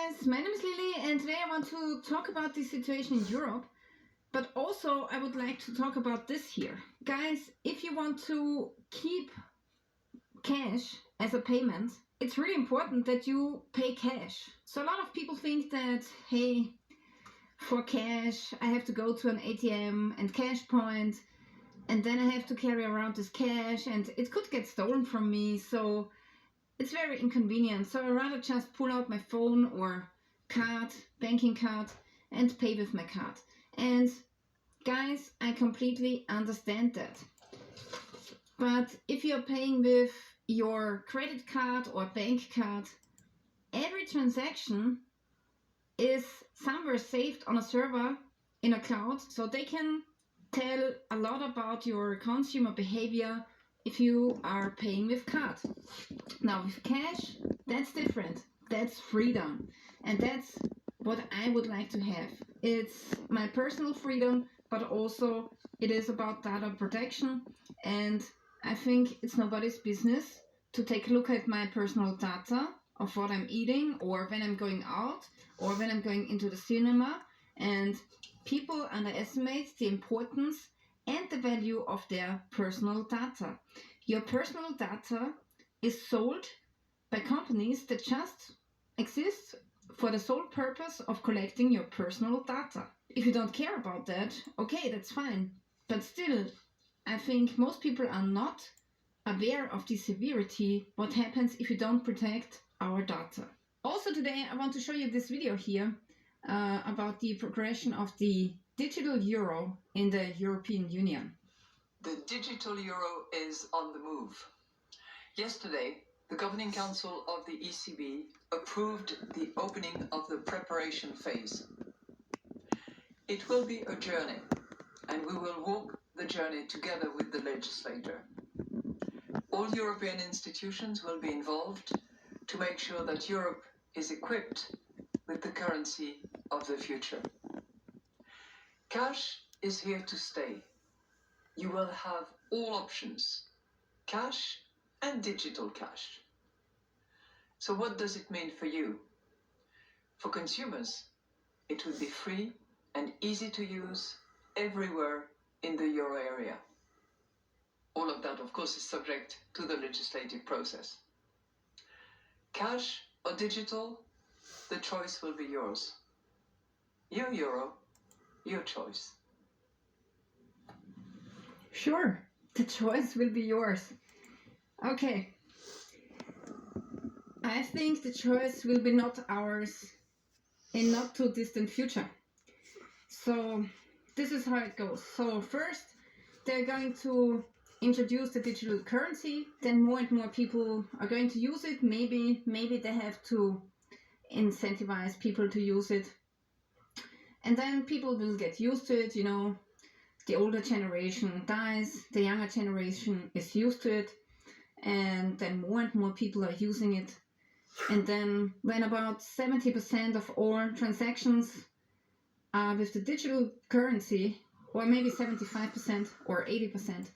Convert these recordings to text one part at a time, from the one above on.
guys, my name is Lily and today I want to talk about the situation in Europe, but also I would like to talk about this here. Guys, if you want to keep cash as a payment, it's really important that you pay cash. So a lot of people think that, hey, for cash I have to go to an ATM and cash point and then I have to carry around this cash and it could get stolen from me, so it's very inconvenient. So I rather just pull out my phone or card, banking card, and pay with my card. And guys, I completely understand that. But if you're paying with your credit card or bank card, every transaction is somewhere saved on a server in a cloud, so they can tell a lot about your consumer behavior if you are paying with card. Now with cash, that's different. That's freedom. And that's what I would like to have. It's my personal freedom, but also it is about data protection. And I think it's nobody's business to take a look at my personal data of what I'm eating or when I'm going out or when I'm going into the cinema. And people underestimate the importance and the value of their personal data. Your personal data is sold by companies that just exist for the sole purpose of collecting your personal data. If you don't care about that, okay, that's fine. But still, I think most people are not aware of the severity, what happens if you don't protect our data. Also today I want to show you this video here about the progression of the digital euro in the European Union. The digital euro is on the move. Yesterday, the Governing Council of the ECB approved the opening of the preparation phase. It will be a journey, and we will walk the journey together with the legislator. All European institutions will be involved to make sure that Europe is equipped with the currency of the future. Cash is here to stay. You will have all options, cash and digital cash. So what does it mean for you? For consumers, it will be free and easy to use everywhere in the euro area. All of that, of course, is subject to the legislative process. Cash or digital, the choice will be yours. Your euro, your choice. Sure, the choice will be yours. Okay. I think the choice will be not ours in not too distant future. So this is how it goes. So first they're going to introduce the digital currency, then more and more people are going to use it. Maybe they have to incentivize people to use it. And then people will get used to it, you know. The older generation dies, the younger generation is used to it, and then more and more people are using it. And then when about 70% of all transactions are with the digital currency, or maybe 75% or 80%,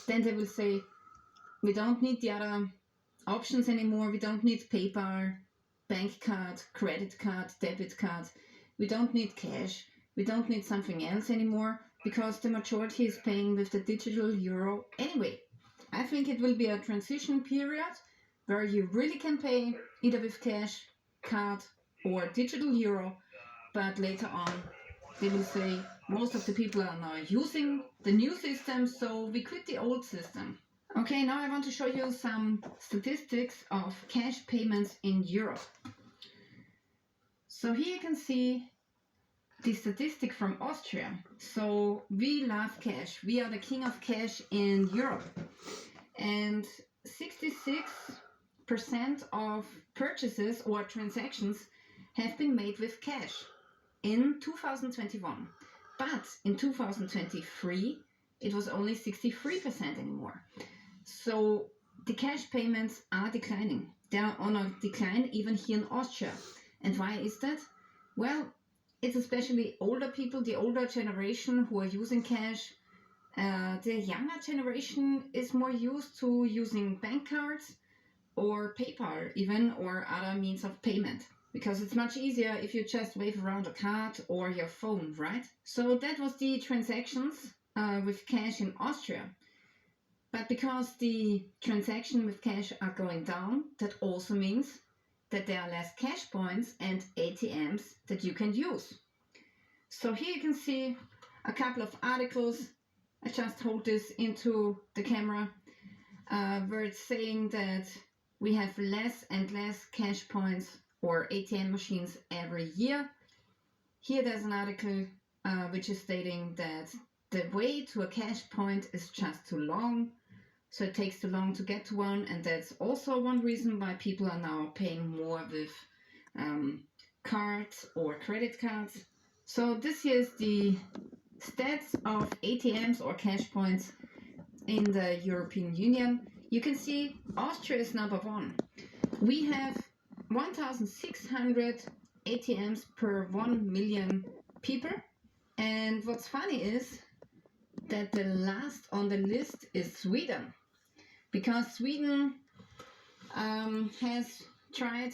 then they will say, we don't need the other options anymore. We don't need PayPal, bank card, credit card, debit card. We don't need cash. We don't need something else anymore, because the majority is paying with the digital euro anyway. I think it will be a transition period where you really can pay either with cash, card or digital euro, but later on they will say most of the people are now using the new system, so we quit the old system. Okay, now I want to show you some statistics of cash payments in Europe. So here you can see the statistic from Austria. So we love cash. We are the king of cash in Europe. And 66% of purchases or transactions have been made with cash in 2021. But in 2023, it was only 63% anymore. So the cash payments are declining. They are on a decline even here in Austria. And why is that? Well, it's especially older people, the older generation who are using cash. The younger generation is more used to using bank cards or PayPal even, or other means of payment. because it's much easier if you just wave around a card or your phone, right? So that was the transactions with cash in Austria. But because the transactions with cash are going down, that also means that there are less cash points and ATMs that you can use. So here you can see a couple of articles. I just hold this into the camera where it's saying that we have less and less cash points or ATM machines every year. Here there's an article which is stating that the way to a cash point is just too long. So it takes too long to get to one, and that's also one reason why people are now paying more with cards or credit cards. So this here is the stats of ATMs or cash points in the European Union. You can see Austria is number one. We have 1,600 ATMs per 1 million people. And what's funny is that the last on the list is Sweden, because Sweden has tried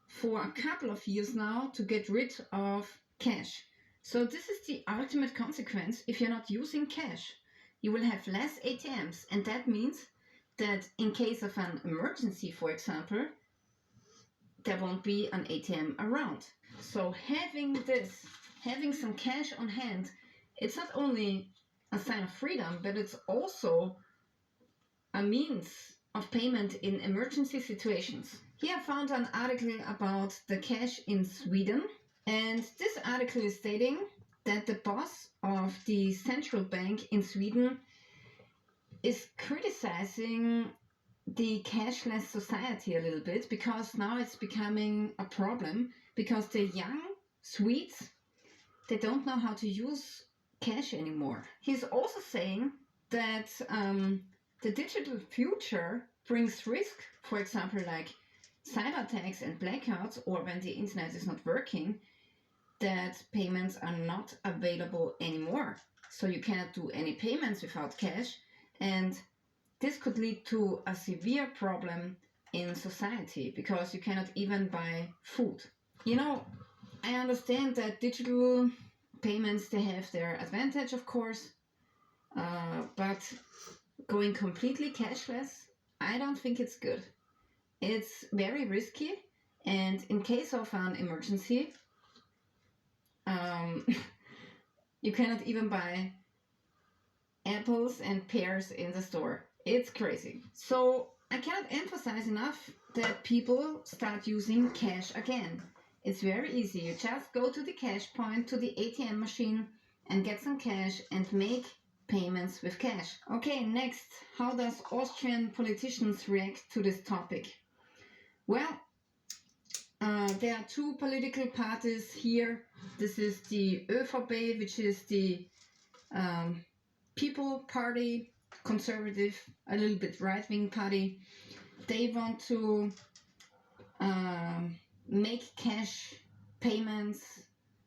for a couple of years now to get rid of cash. So this is the ultimate consequence. If you're not using cash, you will have less ATMs, and that means that in case of an emergency, for example, there won't be an ATM around. So having some cash on hand, it's not only a sign of freedom, but it's also a means of payment in emergency situations. Here I found an article about the cash in Sweden, and this article is stating that the boss of the central bank in Sweden is criticizing the cashless society a little bit, because now it's becoming a problem, because the young Swedes, they don't know how to use cash anymore. He's also saying that the digital future brings risk, for example, like cyber attacks and blackouts, or when the internet is not working, that payments are not available anymore. So you cannot do any payments without cash, and this could lead to a severe problem in society, because you cannot even buy food. You know, I understand that digital payments, they have their advantage, of course, but going completely cashless, I don't think it's good. It's very risky, and in case of an emergency, you cannot even buy apples and pears in the store. It's crazy. So I cannot emphasize enough that people start using cash again. It's very easy. You just go to the cash point, to the ATM machine, and get some cash and make payments with cash. Okay, next, how does Austrian politicians react to this topic? Well, there are two political parties here. This is the ÖVP, which is the People Party, conservative, a little bit right-wing party. They want to make cash payments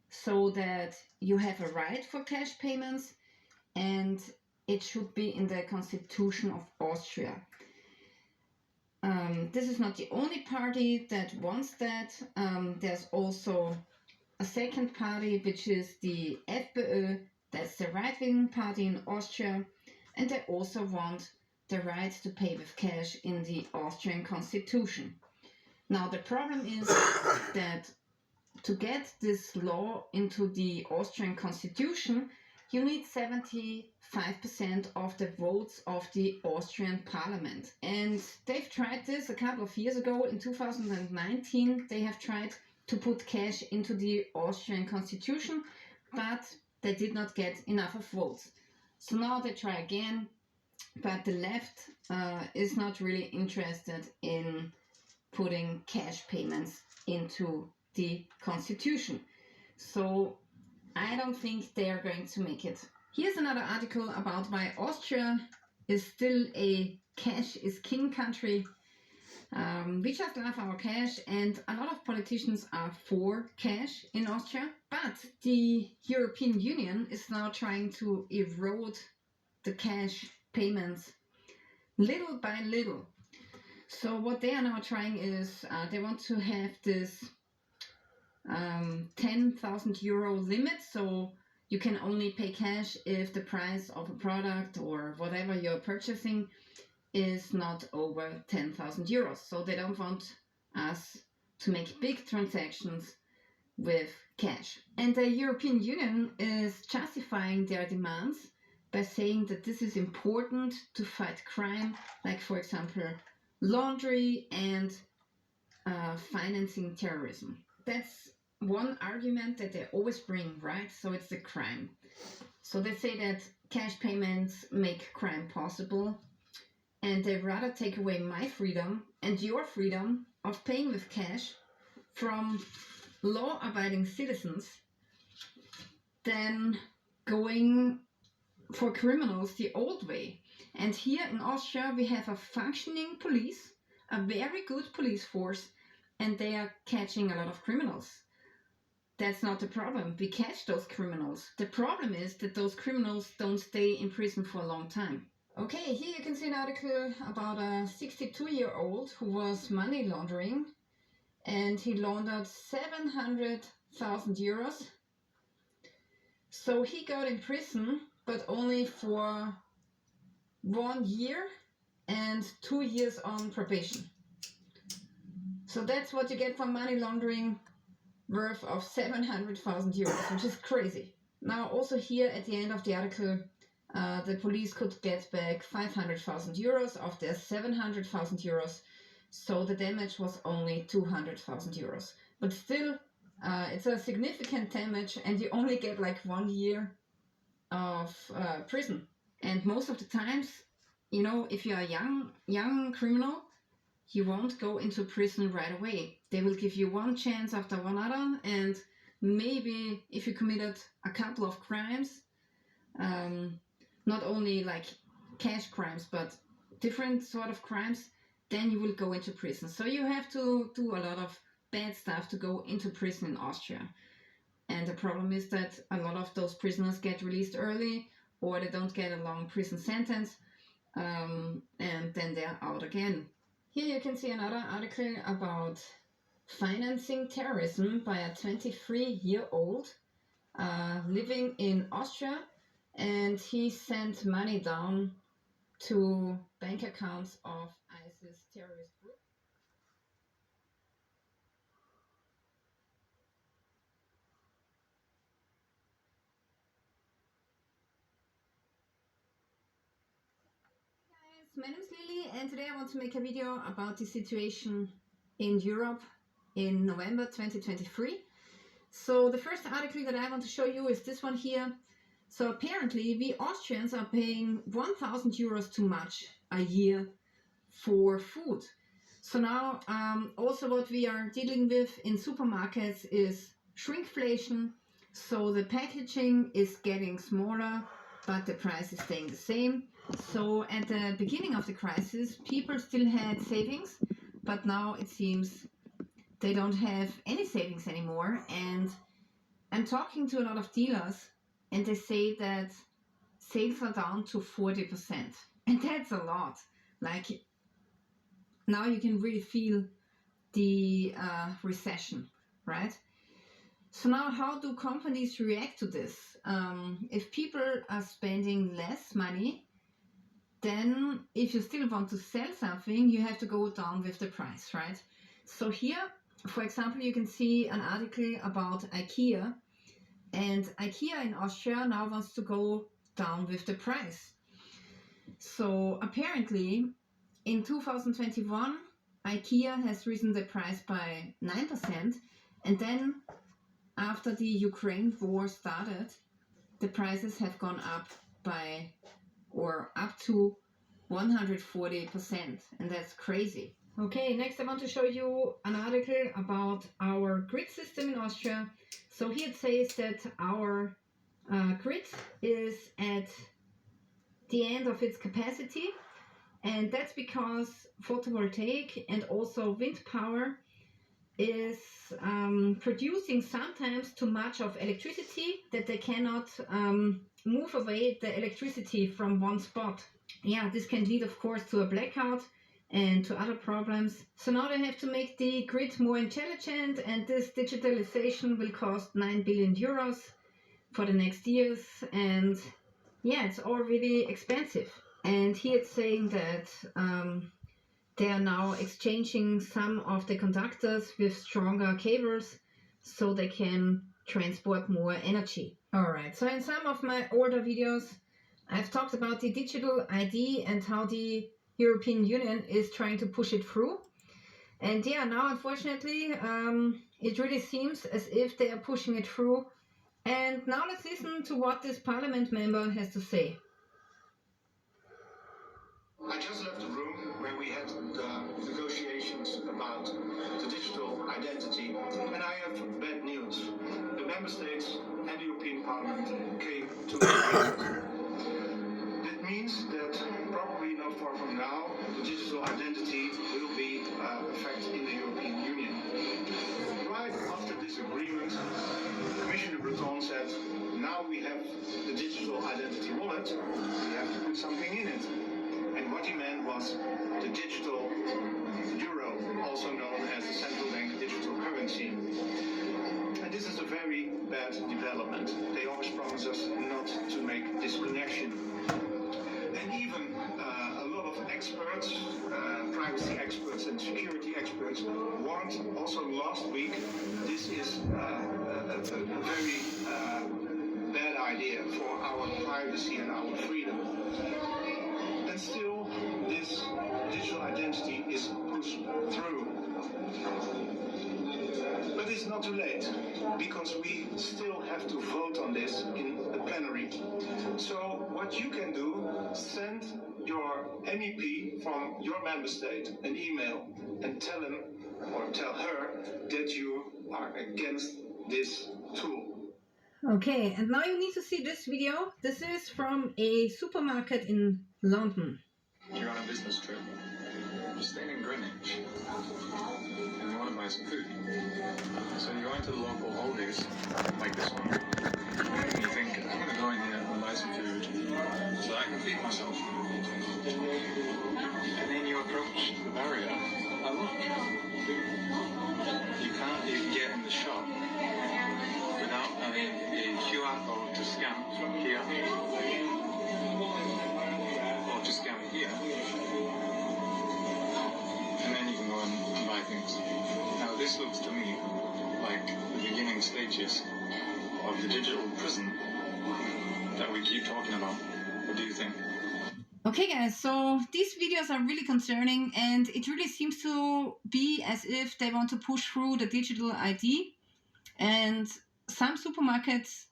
so that you have a right for cash payments, and it should be in the constitution of Austria. This is not the only party that wants that. There's also a second party, which is the FPÖ. That's the right-wing party in Austria, and they also want the right to pay with cash in the Austrian constitution. Now the problem is that to get this law into the Austrian constitution, you need 75% of the votes of the Austrian parliament. And they've tried this a couple of years ago. In 2019, they have tried to put cash into the Austrian constitution, but they did not get enough of votes. So now they try again, but the left is not really interested in putting cash payments into the constitution. So I don't think they are going to make it. Here's another article about why Austria is still a cash is king country. We just love our cash, and a lot of politicians are for cash in Austria, but the European Union is now trying to erode the cash payments little by little. So what they are now trying is they want to have this 10,000 euro limit, so you can only pay cash if the price of a product or whatever you're purchasing is not over 10,000 euros. So they don't want us to make big transactions with cash. And the European Union is justifying their demands by saying that this is important to fight crime, like for example laundry and financing terrorism. That's one argument that they always bring, right? So it's the crime. So they say that cash payments make crime possible, and they rather take away my freedom and your freedom of paying with cash from law-abiding citizens than going for criminals the old way. And here in Austria we have a functioning police, a very good police force, and they are catching a lot of criminals. That's not the problem. We catch those criminals. The problem is that those criminals don't stay in prison for a long time. Okay, here you can see an article about a 62-year-old who was money laundering, and he laundered 700,000 euros. So he got in prison, but only for 1 year and 2 years on probation. So that's what you get for money laundering worth of 700,000 euros, which is crazy. Now also here at the end of the article, the police could get back 500,000 euros of their 700,000 euros. So the damage was only 200,000 euros. But still, it's a significant damage, and you only get like 1 year of prison. And most of the times, you know, if you're a young criminal, you won't go into prison right away. They will give you one chance after another, and maybe if you committed a couple of crimes, not only like cash crimes, but different sort of crimes, then you will go into prison. So you have to do a lot of bad stuff to go into prison in Austria. And the problem is that a lot of those prisoners get released early, or they don't get a long prison sentence, and then they're out again. Here you can see another article about financing terrorism by a 23-year-old living in Austria, and he sent money down to bank accounts of ISIS terrorist group. My name is Lily, and today I want to make a video about the situation in Europe in November 2023. So the first article that I want to show you is this one here. So apparently we Austrians are paying 1,000 euros too much a year for food. So now also what we are dealing with in supermarkets is shrinkflation. So the packaging is getting smaller, but the price is staying the same. So at the beginning of the crisis, people still had savings, but now it seems they don't have any savings anymore. And I'm talking to a lot of dealers, and they say that sales are down to 40%. And that's a lot. Like, now you can really feel the recession, right? So now how do companies react to this? If people are spending less money, then if you still want to sell something, you have to go down with the price, right? So here, for example, you can see an article about IKEA, and IKEA in Austria now wants to go down with the price. So apparently in 2021, IKEA has risen the price by 9%, and then after the Ukraine war started, the prices have gone up by or up to 140%, and that's crazy. Okay, next I want to show you an article about our grid system in Austria. So here it says that our grid is at the end of its capacity, and that's because photovoltaic and also wind power is producing sometimes too much of electricity that they cannot move away the electricity from one spot. Yeah, this can lead, of course, to a blackout and to other problems. So now they have to make the grid more intelligent, and this digitalization will cost 9 billion euros for the next years. And yeah, it's all really expensive. And here it's saying that they are now exchanging some of the conductors with stronger cables so they can transport more energy. Alright, so in some of my older videos, I've talked about the digital ID and how the European Union is trying to push it through. And yeah, now unfortunately, it really seems as if they are pushing it through. And now let's listen to what this parliament member has to say. I just left the room where we had the negotiations about the digital identity, and I have bad news. The member states and the European Parliament came to an agreement. That means that probably not far from now, the digital identity will be effect in the European Union. Right after this agreement, Commissioner Breton said, now we have the digital identity wallet, we have to put something in it. And what he meant was the digital euro, also known as the central bank digital currency. And this is a very bad development. They always promise us not to make this connection. And even a lot of experts, privacy experts and security experts, warned also last week this is a very bad idea for our privacy and our freedom. And still, this digital identity is pushed through. But it's not too late, because we still have to vote on this in the plenary. So what you can do, send your MEP from your member state an email and tell him or tell her that you are against this tool. Okay, and now you need to see this video. This is from a supermarket in London. You're on a business trip. You're staying in Greenwich. And you want to buy some food. So you go into the local Aldi's, like this one. And you think, I'm going to go in here and buy some food so that I can feed myself. And then you approach the barrier. And look, you can't even get in the shop without having a QR code to scan here, or to scan here, and then you can go and buy things. Now this looks to me like the beginning stages of the digital prison that we keep talking about. What do you think? Okay guys, so these videos are really concerning, and it really seems to be as if they want to push through the digital ID, and some supermarkets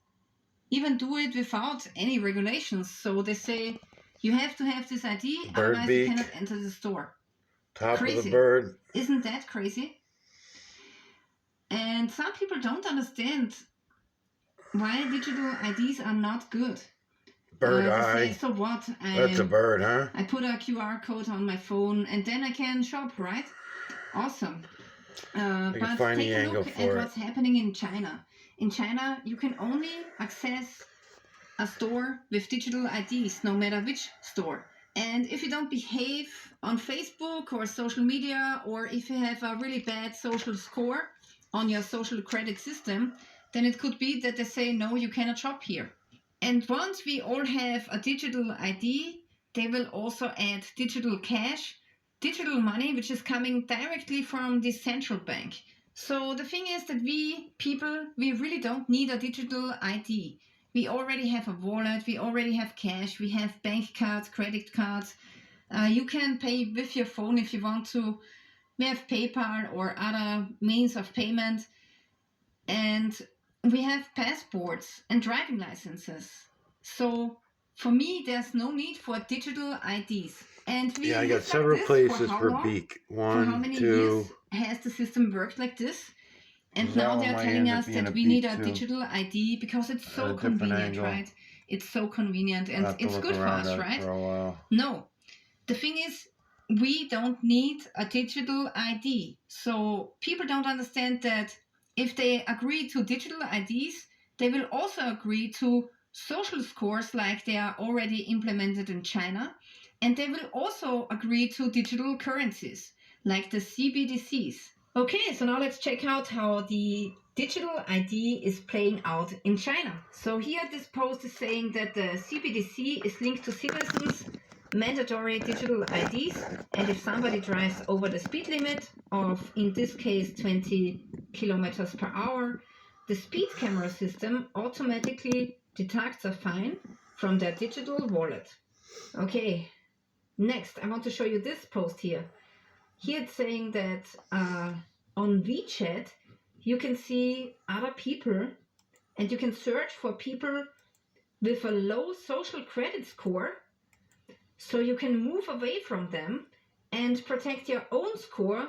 even do it without any regulations. So they say you have to have this ID, Bird otherwise beak. you cannot enter the store. Top Crazy. of the bird. Isn't that crazy? And some people don't understand why digital IDs are not good. Bird They eye. say, so what? That's a bird, huh? I put a QR code on my phone and then I can shop, right? Awesome. But can find take the a angle look for at it. what's happening in China. In China, you can only access a store with digital IDs, no matter which store. And if you don't behave on Facebook or social media, or if you have a really bad social score on your social credit system, then it could be that they say, no, you cannot shop here. And once we all have a digital ID, they will also add digital cash, digital money, which is coming directly from the central bank. So the thing is that we people, we really don't need a digital ID. We already have a wallet, we already have cash, we have bank cards, credit cards. You can pay with your phone if you want to. We have PayPal or other means of payment. And we have passports and driving licenses. So for me, there's no need for digital IDs. And we Yeah, I live got like several this places how for long? beak. For how 1, many 2. years has the system worked like this? And That now one they're might telling end up us being that a we need beak a too. digital ID because it's At so a different convenient, angle. right? It's so convenient I'll and have to it's look good for around us, that right? for a while. No. The thing is, we don't need a digital ID. So people don't understand that if they agree to digital IDs, they will also agree to social scores like they are already implemented in China. And they will also agree to digital currencies, like the CBDCs. Okay, so now let's check out how the digital ID is playing out in China. So here this post is saying that the CBDC is linked to citizens' mandatory digital IDs, and if somebody drives over the speed limit of, in this case, 20 kilometers per hour, the speed camera system automatically deducts a fine from their digital wallet. Okay, next I want to show you this post here. Here it's saying that on WeChat you can see other people and you can search for people with a low social credit score, so you can move away from them and protect your own score,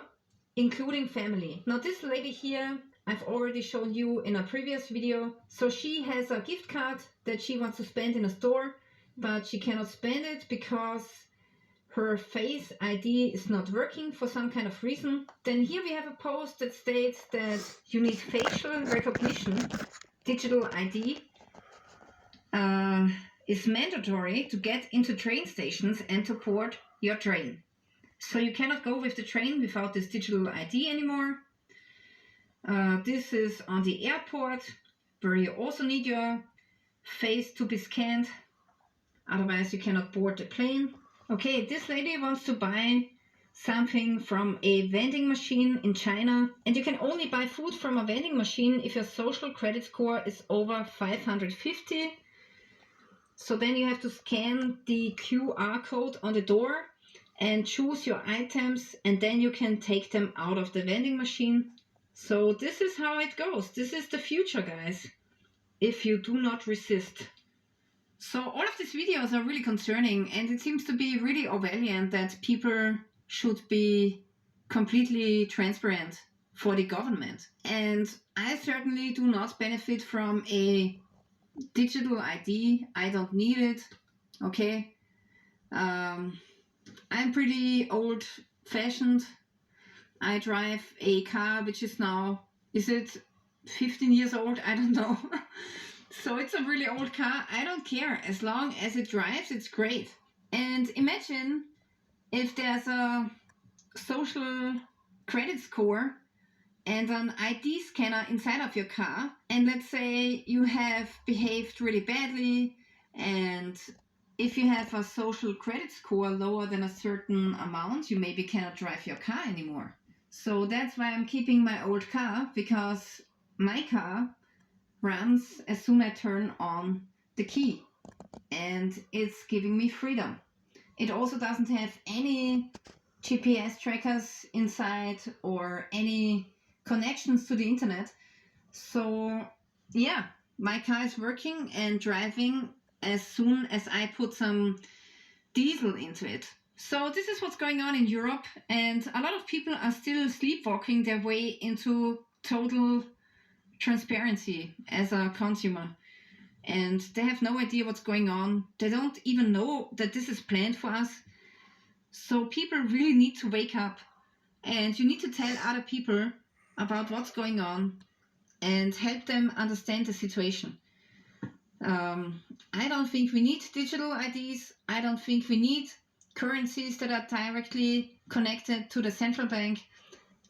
including family. Now this lady here, I've already shown you in a previous video. So she has a gift card that she wants to spend in a store, but she cannot spend it because her Face ID is not working for some kind of reason. Then here we have a post that states that you need facial recognition. Digital ID is mandatory to get into train stations and to board your train. So you cannot go with the train without this digital ID anymore. This is on the airport, where you also need your face to be scanned. Otherwise you cannot board the plane. Okay, this lady wants to buy something from a vending machine in China, and you can only buy food from a vending machine if your social credit score is over 550. So then you have to scan the QR code on the door and choose your items, and then you can take them out of the vending machine. So this is how it goes. This is the future, guys, if you do not resist. So all of these videos are really concerning, and it seems to be really Orwellian that people should be completely transparent for the government. And I certainly do not benefit from a digital ID. I don't need it. Okay. I'm pretty old-fashioned. I drive a car which is now, is it 15 years old? I don't know. So it's a really old car. I don't care. As long as it drives, it's great. And imagine if there's a social credit score and an ID scanner inside of your car, and let's say you have behaved really badly, and if you have a social credit score lower than a certain amount, you maybe cannot drive your car anymore. So that's why I'm keeping my old car, because my car runs as soon as I turn on the key, and it's giving me freedom. It also doesn't have any GPS trackers inside or any connections to the internet. So yeah, my car is working and driving as soon as I put some diesel into it. So this is what's going on in Europe, and a lot of people are still sleepwalking their way into total transparency as a consumer, and they have no idea what's going on. They don't even know that this is planned for us. So people really need to wake up, and you need to tell other people about what's going on and help them understand the situation. I don't think we need digital IDs. I don't think we need currencies that are directly connected to the central bank.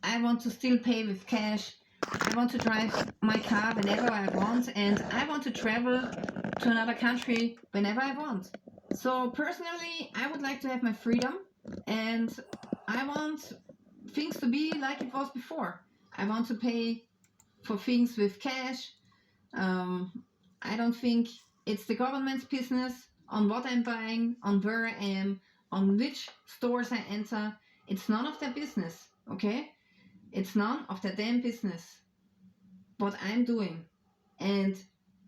I want to still pay with cash. I want to drive my car whenever I want, and I want to travel to another country whenever I want. So personally, I would like to have my freedom, and I want things to be like it was before. I want to pay for things with cash. I don't think it's the government's business on what I'm buying, on where I am, on which stores I enter. It's none of their business, okay? It's none of their damn business what I'm doing and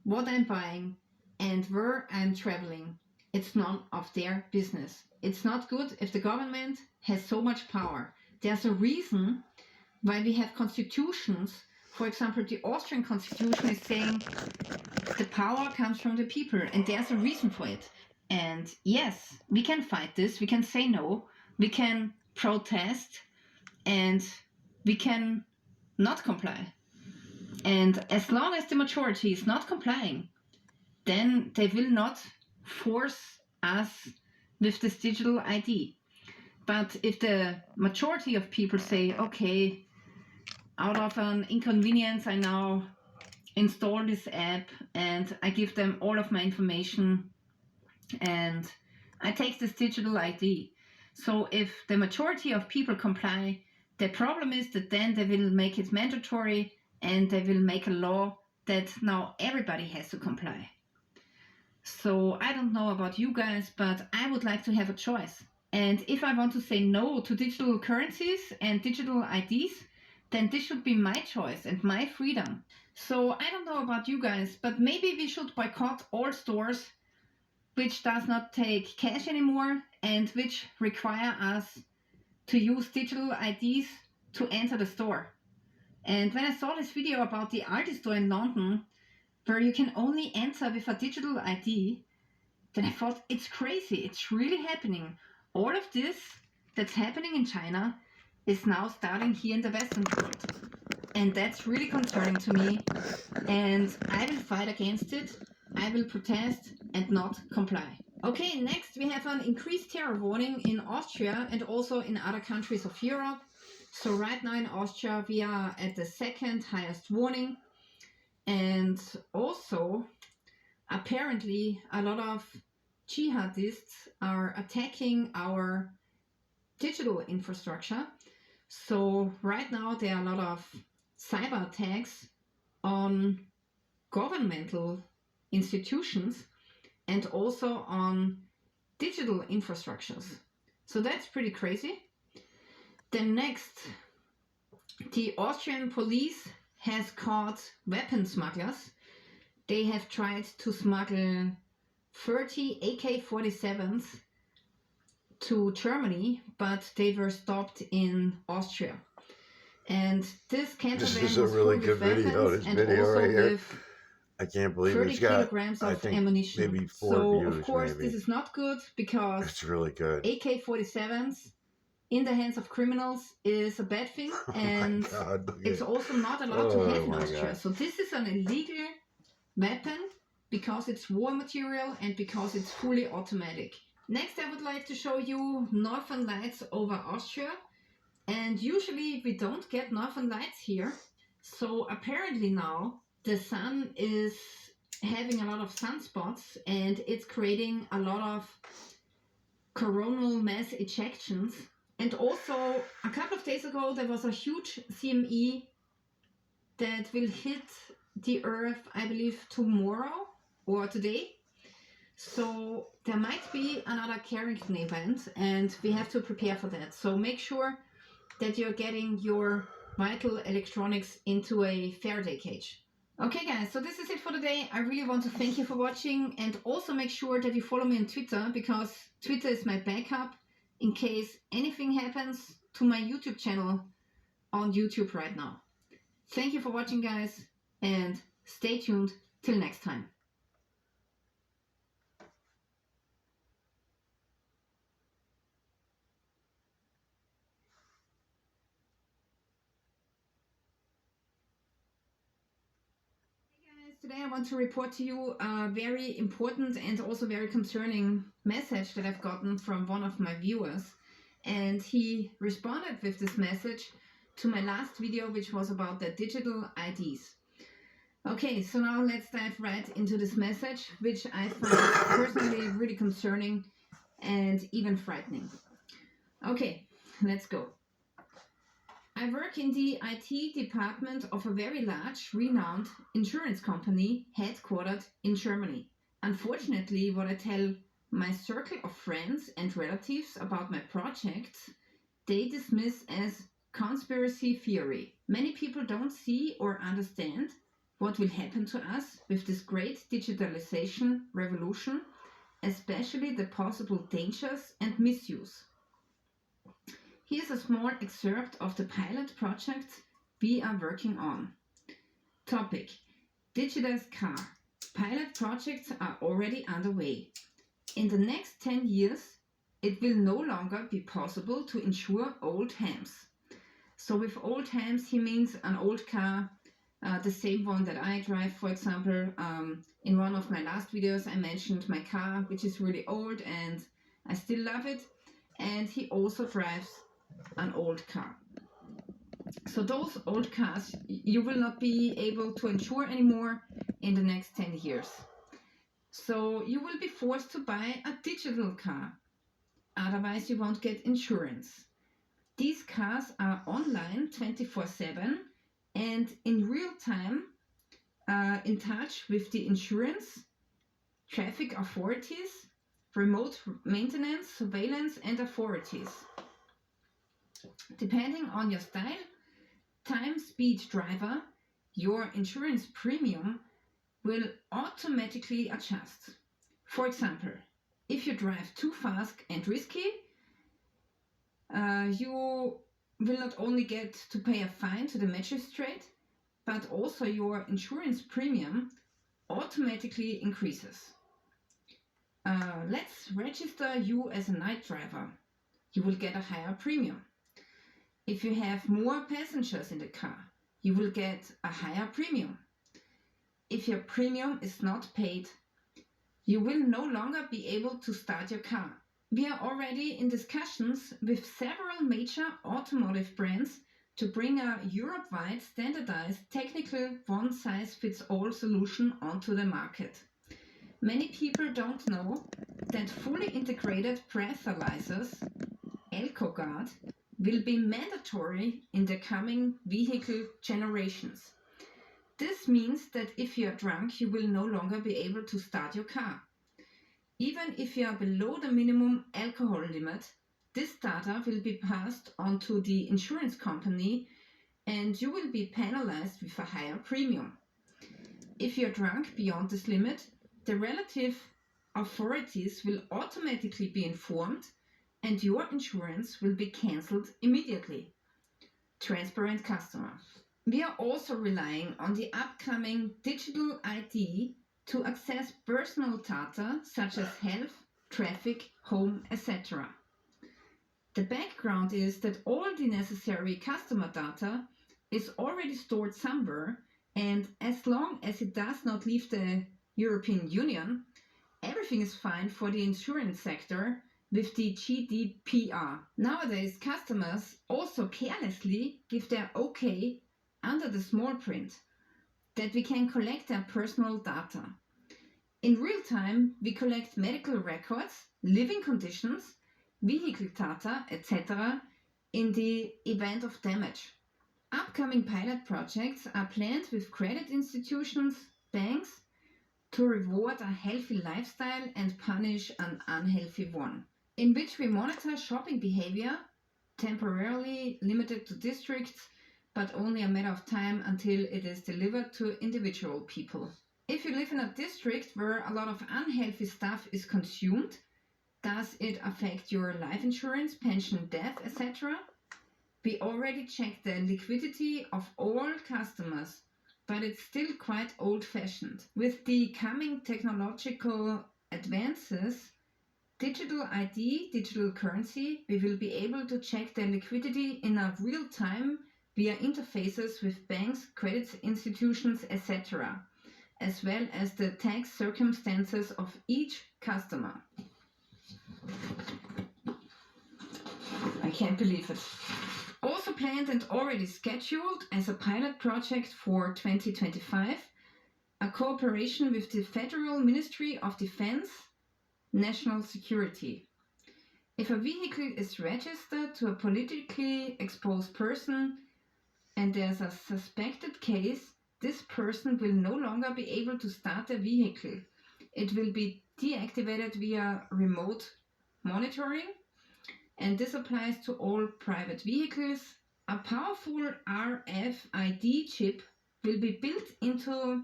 what I'm buying and where I'm traveling. It's none of their business. It's not good if the government has so much power. There's a reason why we have constitutions. For example, the Austrian constitution is saying the power comes from the people, and there's a reason for it. And yes, we can fight this, we can say no, we can protest, and we can not comply. And as long as the majority is not complying, then they will not force us with this digital ID. But if the majority of people say, okay, out of an inconvenience, I now install this app and I give them all of my information and I take this digital ID. So if the majority of people comply, the problem is that then they will make it mandatory and they will make a law that now everybody has to comply. So I don't know about you guys, but I would like to have a choice. And if I want to say no to digital currencies and digital IDs, then this should be my choice and my freedom. So I don't know about you guys, but maybe we should boycott all stores which does not take cash anymore and which require us to use digital IDs to enter the store. And when I saw this video about the Aldi store in London, where you can only enter with a digital ID, then I thought, it's crazy, it's really happening. All of this that's happening in China is now starting here in the Western world. And that's really concerning to me. And I will fight against it. I will protest and not comply. Okay, next we have an increased terror warning in Austria and also in other countries of Europe. So right now in Austria we are at the second highest warning. And also, apparently a lot of jihadists are attacking our digital infrastructure. So right now there are a lot of cyber attacks on governmental institutions and also on digital infrastructures. So that's pretty crazy. Then next, the Austrian police has caught weapon smugglers. They have tried to smuggle 30 AK-47s to Germany, but they were stopped in Austria. And this camper This van is a was really full good with video. weapons This and video also right here. with I can't believe 30 it's got, kilograms I of think, ammunition. maybe 4 So views, of course maybe. this is not good because It's really good. AK-47s in the hands of criminals is a bad thing, Oh and my God, look it's at, also not allowed to have oh in my Austria. God. So this is an illegal weapon because it's war material and because it's fully automatic. Next I would like to show you northern lights over Austria, and usually we don't get northern lights here. So apparently now the sun is having a lot of sunspots and it's creating a lot of coronal mass ejections. And also a couple of days ago there was a huge CME that will hit the earth, I believe, tomorrow or today. So there might be another Carrington event and we have to prepare for that. So make sure that you're getting your vital electronics into a Faraday cage. Okay guys, so this is it for today. I really want to thank you for watching, and also make sure that you follow me on Twitter, because Twitter is my backup in case anything happens to my YouTube channel on YouTube right now. Thank you for watching guys, and stay tuned till next time. Today I want to report to you a very important and also very concerning message that I've gotten from one of my viewers, and he responded with this message to my last video, which was about the digital IDs. Okay, so now let's dive right into this message, which I find personally really concerning and even frightening. Okay, let's go. I work in the IT department of a very large, renowned insurance company headquartered in Germany. Unfortunately, what I tell my circle of friends and relatives about my projects, they dismiss as conspiracy theory. Many people don't see or understand what will happen to us with this great digitalization revolution, especially the possible dangers and misuse. Here's a small excerpt of the pilot project we are working on. Topic: Digitized car. Pilot projects are already underway. In the next 10 years, it will no longer be possible to insure old hams. So with old hams, he means an old car, the same one that I drive, for example. In one of my last videos, I mentioned my car, which is really old, and I still love it. And he also drives an old car. So those old cars you will not be able to insure anymore in the next 10 years. So you will be forced to buy a digital car. Otherwise you won't get insurance. These cars are online 24/7 and in real time in touch with the insurance, traffic authorities, remote maintenance, surveillance and authorities. Depending on your style, time, speed, driver, your insurance premium will automatically adjust. For example, if you drive too fast and risky, you will not only get to pay a fine to the magistrate, but also your insurance premium automatically increases. Let's register you as a night driver. You will get a higher premium. If you have more passengers in the car, you will get a higher premium. If your premium is not paid, you will no longer be able to start your car. We are already in discussions with several major automotive brands to bring a Europe-wide standardized technical one-size-fits-all solution onto the market. Many people don't know that fully integrated breathalyzers, AlcoGuard, will be mandatory in the coming vehicle generations. This means that if you are drunk, you will no longer be able to start your car. Even if you are below the minimum alcohol limit, this data will be passed on to the insurance company and you will be penalized with a higher premium. If you are drunk beyond this limit, the relative authorities will automatically be informed and your insurance will be cancelled immediately. Transparent customer. We are also relying on the upcoming digital ID to access personal data such as health, traffic, home, etc. The background is that all the necessary customer data is already stored somewhere, and as long as it does not leave the European Union, everything is fine for the insurance sector with the GDPR. Nowadays, customers also carelessly give their OK under the small print that we can collect their personal data. In real time, we collect medical records, living conditions, vehicle data, etc. in the event of damage. Upcoming pilot projects are planned with credit institutions, banks, to reward a healthy lifestyle and punish an unhealthy one, in which we monitor shopping behavior, temporarily limited to districts, but only a matter of time until it is delivered to individual people. If you live in a district where a lot of unhealthy stuff is consumed, does it affect your life insurance, pension, death, etc.? We already checked the liquidity of all customers, but it's still quite old-fashioned. With the coming technological advances, digital ID, digital currency, we will be able to check the liquidity in a real time via interfaces with banks, credit institutions, etc., as well as the tax circumstances of each customer. I can't believe it. Also planned and already scheduled as a pilot project for 2025, a cooperation with the Federal Ministry of Defense, National Security. If a vehicle is registered to a politically exposed person and there's a suspected case, this person will no longer be able to start the vehicle. It will be deactivated via remote monitoring, and this applies to all private vehicles. A powerful RFID chip will be built into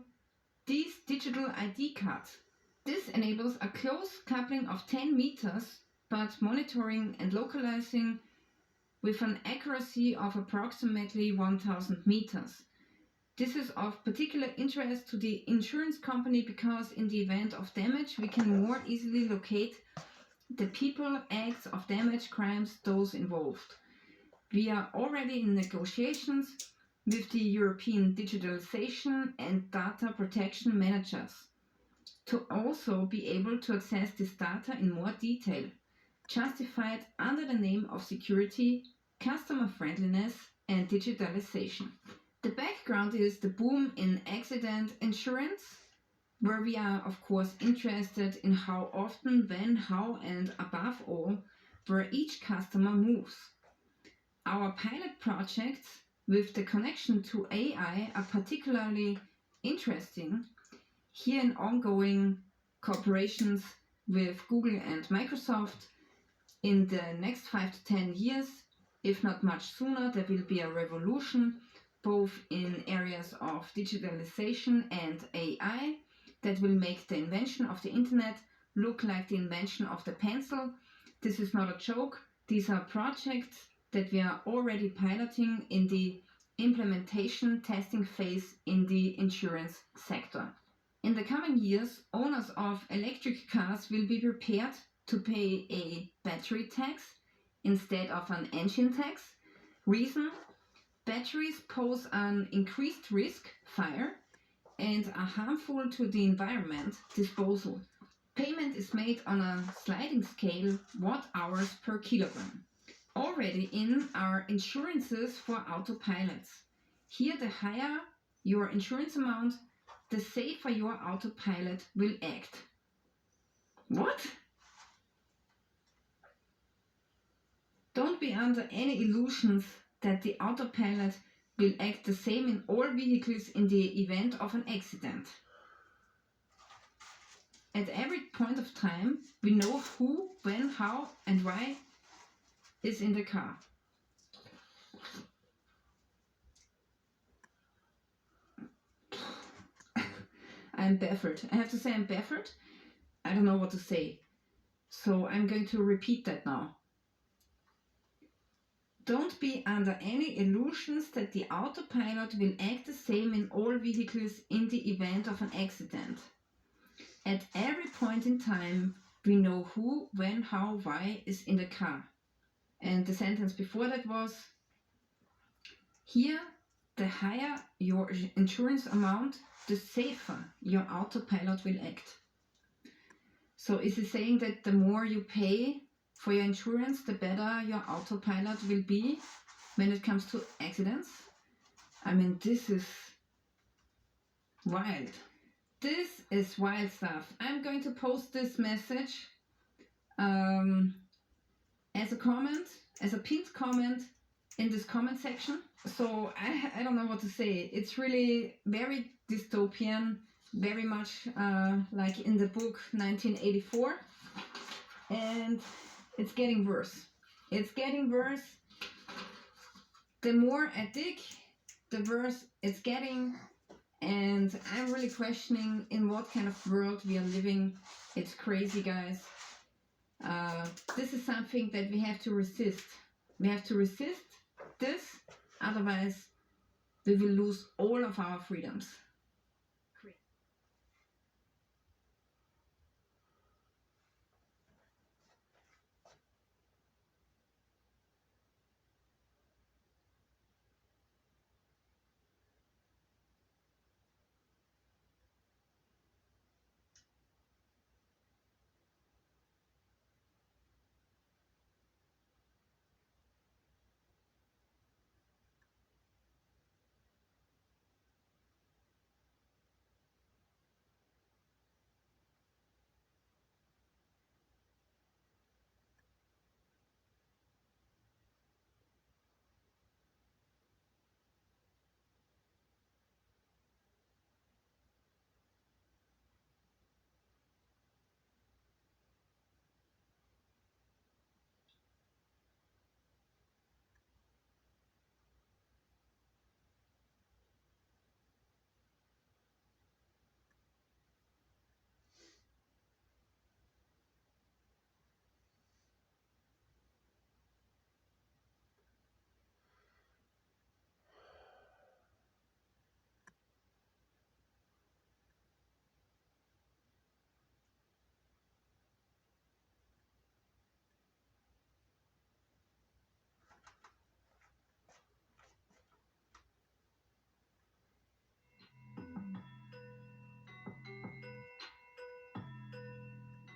these digital ID cards. This enables a close coupling of 10 meters, but monitoring and localizing with an accuracy of approximately 1000 meters. This is of particular interest to the insurance company because in the event of damage we can more easily locate the people, acts of damage, crimes, those involved. We are already in negotiations with the European digitalization and data protection managers to also be able to access this data in more detail. justified under the name of security, customer friendliness, and digitalization. The background is the boom in accident insurance, where we are, of course, interested in how often, when, how, and above all, where each customer moves. Our pilot projects with the connection to AI are particularly interesting. Here in ongoing cooperations with Google and Microsoft, in the next 5 to 10 years, if not much sooner, there will be a revolution both in areas of digitalization and AI that will make the invention of the internet look like the invention of the pencil. This is not a joke. These are projects that we are already piloting in the implementation testing phase in the insurance sector. In the coming years, owners of electric cars will be prepared to pay a battery tax instead of an engine tax. Reason: batteries pose an increased risk, fire, and are harmful to the environment, disposal. Payment is made on a sliding scale, watt-hours per kilogram. Already in are insurances for autopilots. Here, the higher your insurance amount, the safer your autopilot will act. What? Don't be under any illusions that the autopilot will act the same in all vehicles in the event of an accident. At every point of time, we know who, when, how, and why is in the car. I'm baffled. I have to say I'm baffled. I don't know what to say. So I'm going to repeat that now. Don't be under any illusions that the autopilot will act the same in all vehicles in the event of an accident. At every point in time, we know who, when, how, why is in the car. And the sentence before that was, here, the higher your insurance amount, the safer your autopilot will act. So is it saying that the more you pay for your insurance, the better your autopilot will be when it comes to accidents? I mean, this is wild. This is wild stuff. I'm going to post this message as a comment, as a pinned comment in this comment section. So I don't know what to say. It's really very dystopian, very much like in the book 1984. And it's getting worse. It's getting worse. The more I dig, the worse it's getting. And I'm really questioning in what kind of world we are living. It's crazy, guys. This is something that we have to resist. We have to resist this, otherwise we will lose all of our freedoms.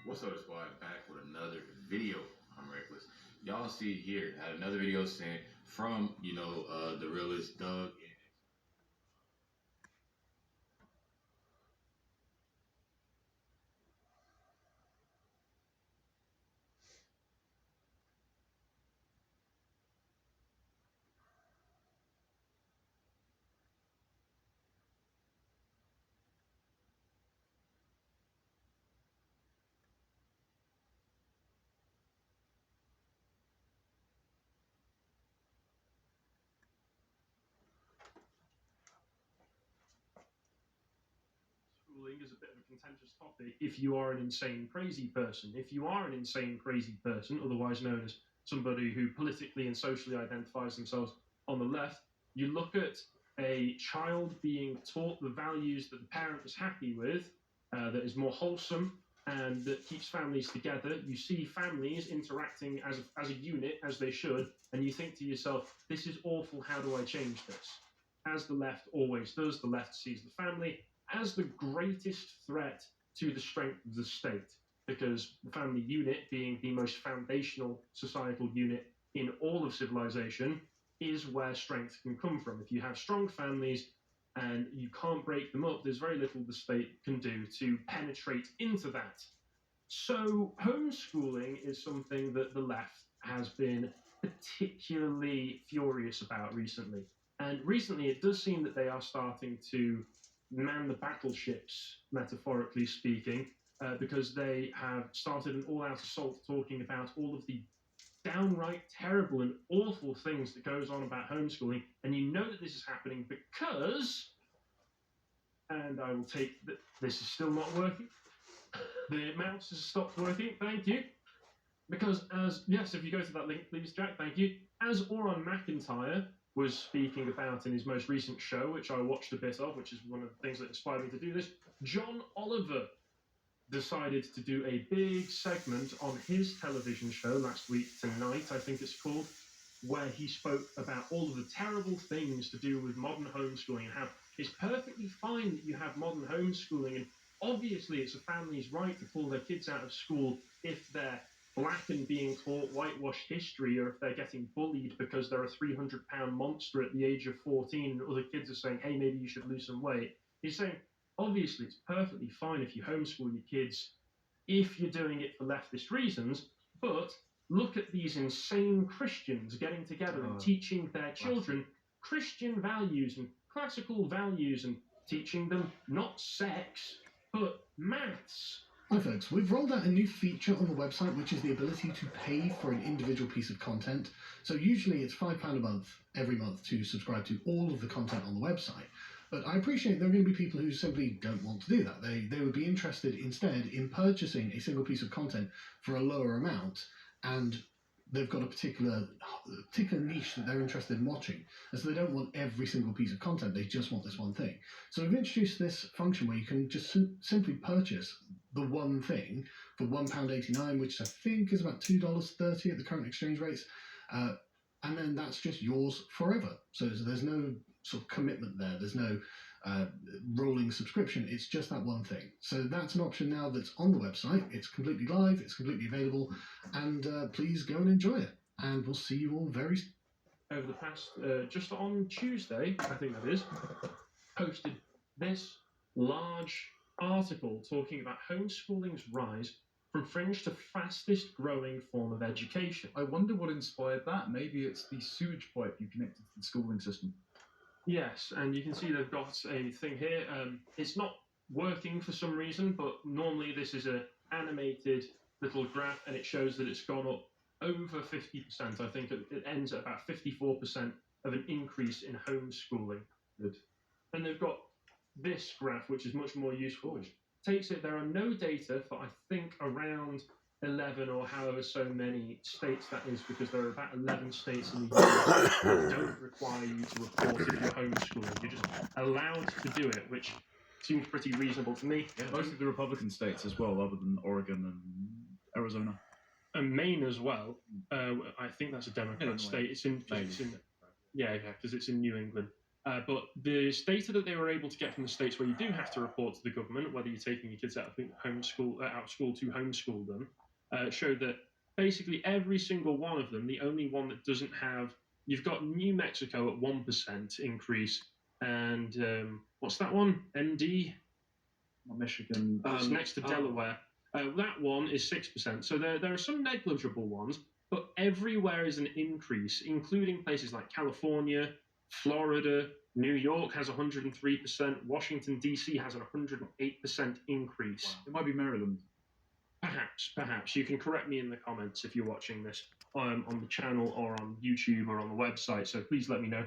What's up, squad? Back with another video. I'm reckless. Y'all see here, I had another video saying from, the realist Doug. Schooling is a bit of a contentious topic if you are an insane, crazy person. If you are an insane, crazy person, otherwise known as somebody who politically and socially identifies themselves on the left, you look at a child being taught the values that the parent is happy with, that is more wholesome and that keeps families together. You see families interacting as a unit, as they should, and you think to yourself, this is awful, how do I change this? As the left always does, the left sees the family as the greatest threat to the strength of the state, because the family unit, being the most foundational societal unit in all of civilization, is where strength can come from. If you have strong families and you can't break them up, there's very little the state can do to penetrate into that. So homeschooling is something that the left has been particularly furious about recently. And recently it does seem that they are starting to man the battleships, metaphorically speaking, because they have started an all-out assault talking about all of the downright terrible and awful things that goes on about homeschooling. And you know that this is happening because, and I will take that this is still not working. The mouse has stopped working, thank you. Because if you go to that link, please, Jack, thank you. As Oran McIntyre was speaking about in his most recent show, which I watched a bit of, which is one of the things that inspired me to do this, John Oliver decided to do a big segment on his television show last week tonight, I think it's called, where he spoke about all of the terrible things to do with modern homeschooling and how it's perfectly fine that you have modern homeschooling, and obviously it's a family's right to pull their kids out of school if they're black and being taught whitewashed history, or if they're getting bullied because they're a 300-pound monster at the age of 14 and other kids are saying, hey, maybe you should lose some weight. He's saying, obviously, it's perfectly fine if you homeschool your kids if you're doing it for leftist reasons, but look at these insane Christians getting together and teaching their children Christian values and classical values and teaching them not sex, but maths. Hi folks, we've rolled out a new feature on the website, which is the ability to pay for an individual piece of content. So usually it's £5 a month every month to subscribe to all of the content on the website. But I appreciate there are going to be people who simply don't want to do that. They would be interested instead in purchasing a single piece of content for a lower amount, and they've got a particular niche that they're interested in watching. And so they don't want every single piece of content, they just want this one thing. So we've introduced this function where you can just simply purchase the one thing for £1.89, which I think is about $2.30 at the current exchange rates. And then that's just yours forever. So there's no sort of commitment there. There's no rolling subscription. It's just that one thing. So that's an option now that's on the website. It's completely live. It's completely available. And please go and enjoy it. And we'll see you all very soon. Over the past, just on Tuesday, I think that is, posted this large article talking about homeschooling's rise from fringe to fastest growing form of education. I wonder what inspired that. Maybe it's the sewage pipe you connected to the schooling system. Yes, and you can see they've got a thing here. It's not working for some reason, but normally this is an animated little graph, and it shows that it's gone up over 50%. I think it ends at about 54% of an increase in homeschooling. Good. And they've got this graph, which is much more useful, which takes it, there are no data for, I think, around 11 or however so many states that is, because there are about 11 states in the US that don't require you to report if you're homeschooling. You're just allowed to do it, which seems pretty reasonable to me. Yeah, most of the Republican states as well, other than Oregon and Arizona. And Maine as well. I think that's a Democrat state. It's in because it's in New England. But the data that they were able to get from the states where you do have to report to the government, whether you're taking your kids out of school to homeschool them, showed that basically every single one of them, the only one that doesn't have, you've got New Mexico at 1% increase, and what's that one? ND? Michigan. It's next to Delaware. That one is 6%. So there are some negligible ones, but everywhere is an increase, including places like California, Florida, New York has 103%, Washington, D.C. has an 108% increase. Wow. It might be Maryland. Perhaps. You can correct me in the comments if you're watching this on the channel or on YouTube or on the website. So please let me know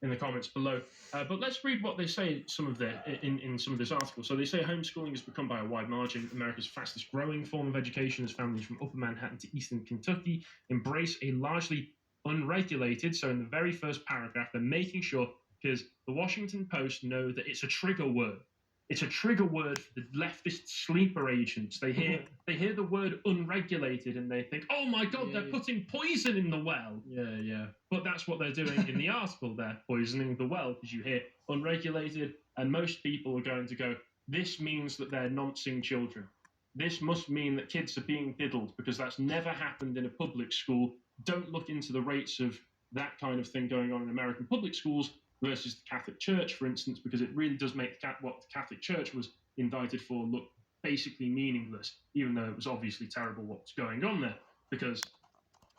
in the comments below. But let's read what they say in some of this article. So they say homeschooling has become by a wide margin America's fastest growing form of education as families from Upper Manhattan to Eastern Kentucky embrace a largely unregulated. So in the very first paragraph, they're making sure, because the Washington Post know that it's a trigger word. It's a trigger word for the leftist sleeper agents. They hear the word unregulated and they think, oh my God, they're putting poison in the well. Yeah. But that's what they're doing in the article. They're poisoning the well because you hear unregulated, and most people are going to go, this means that they're noncing children. This must mean that kids are being diddled because that's never happened in a public school. Don't look into the rates of that kind of thing going on in American public schools versus the Catholic Church, for instance, because it really does make what the Catholic Church was indicted for look basically meaningless, even though it was obviously terrible what's going on there, because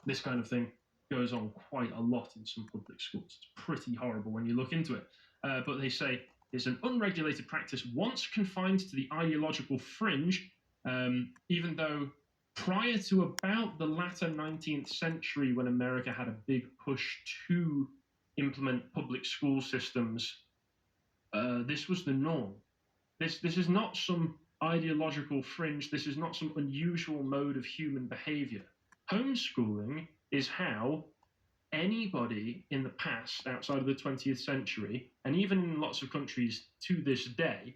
this kind of thing goes on quite a lot in some public schools. It's pretty horrible when you look into it. But they say it's an unregulated practice once confined to the ideological fringe, even though prior to about the latter 19th century, when America had a big push to implement public school systems, this was the norm. This is not some ideological fringe. This is not some unusual mode of human behavior. Homeschooling is how anybody in the past, outside of the 20th century, and even in lots of countries to this day,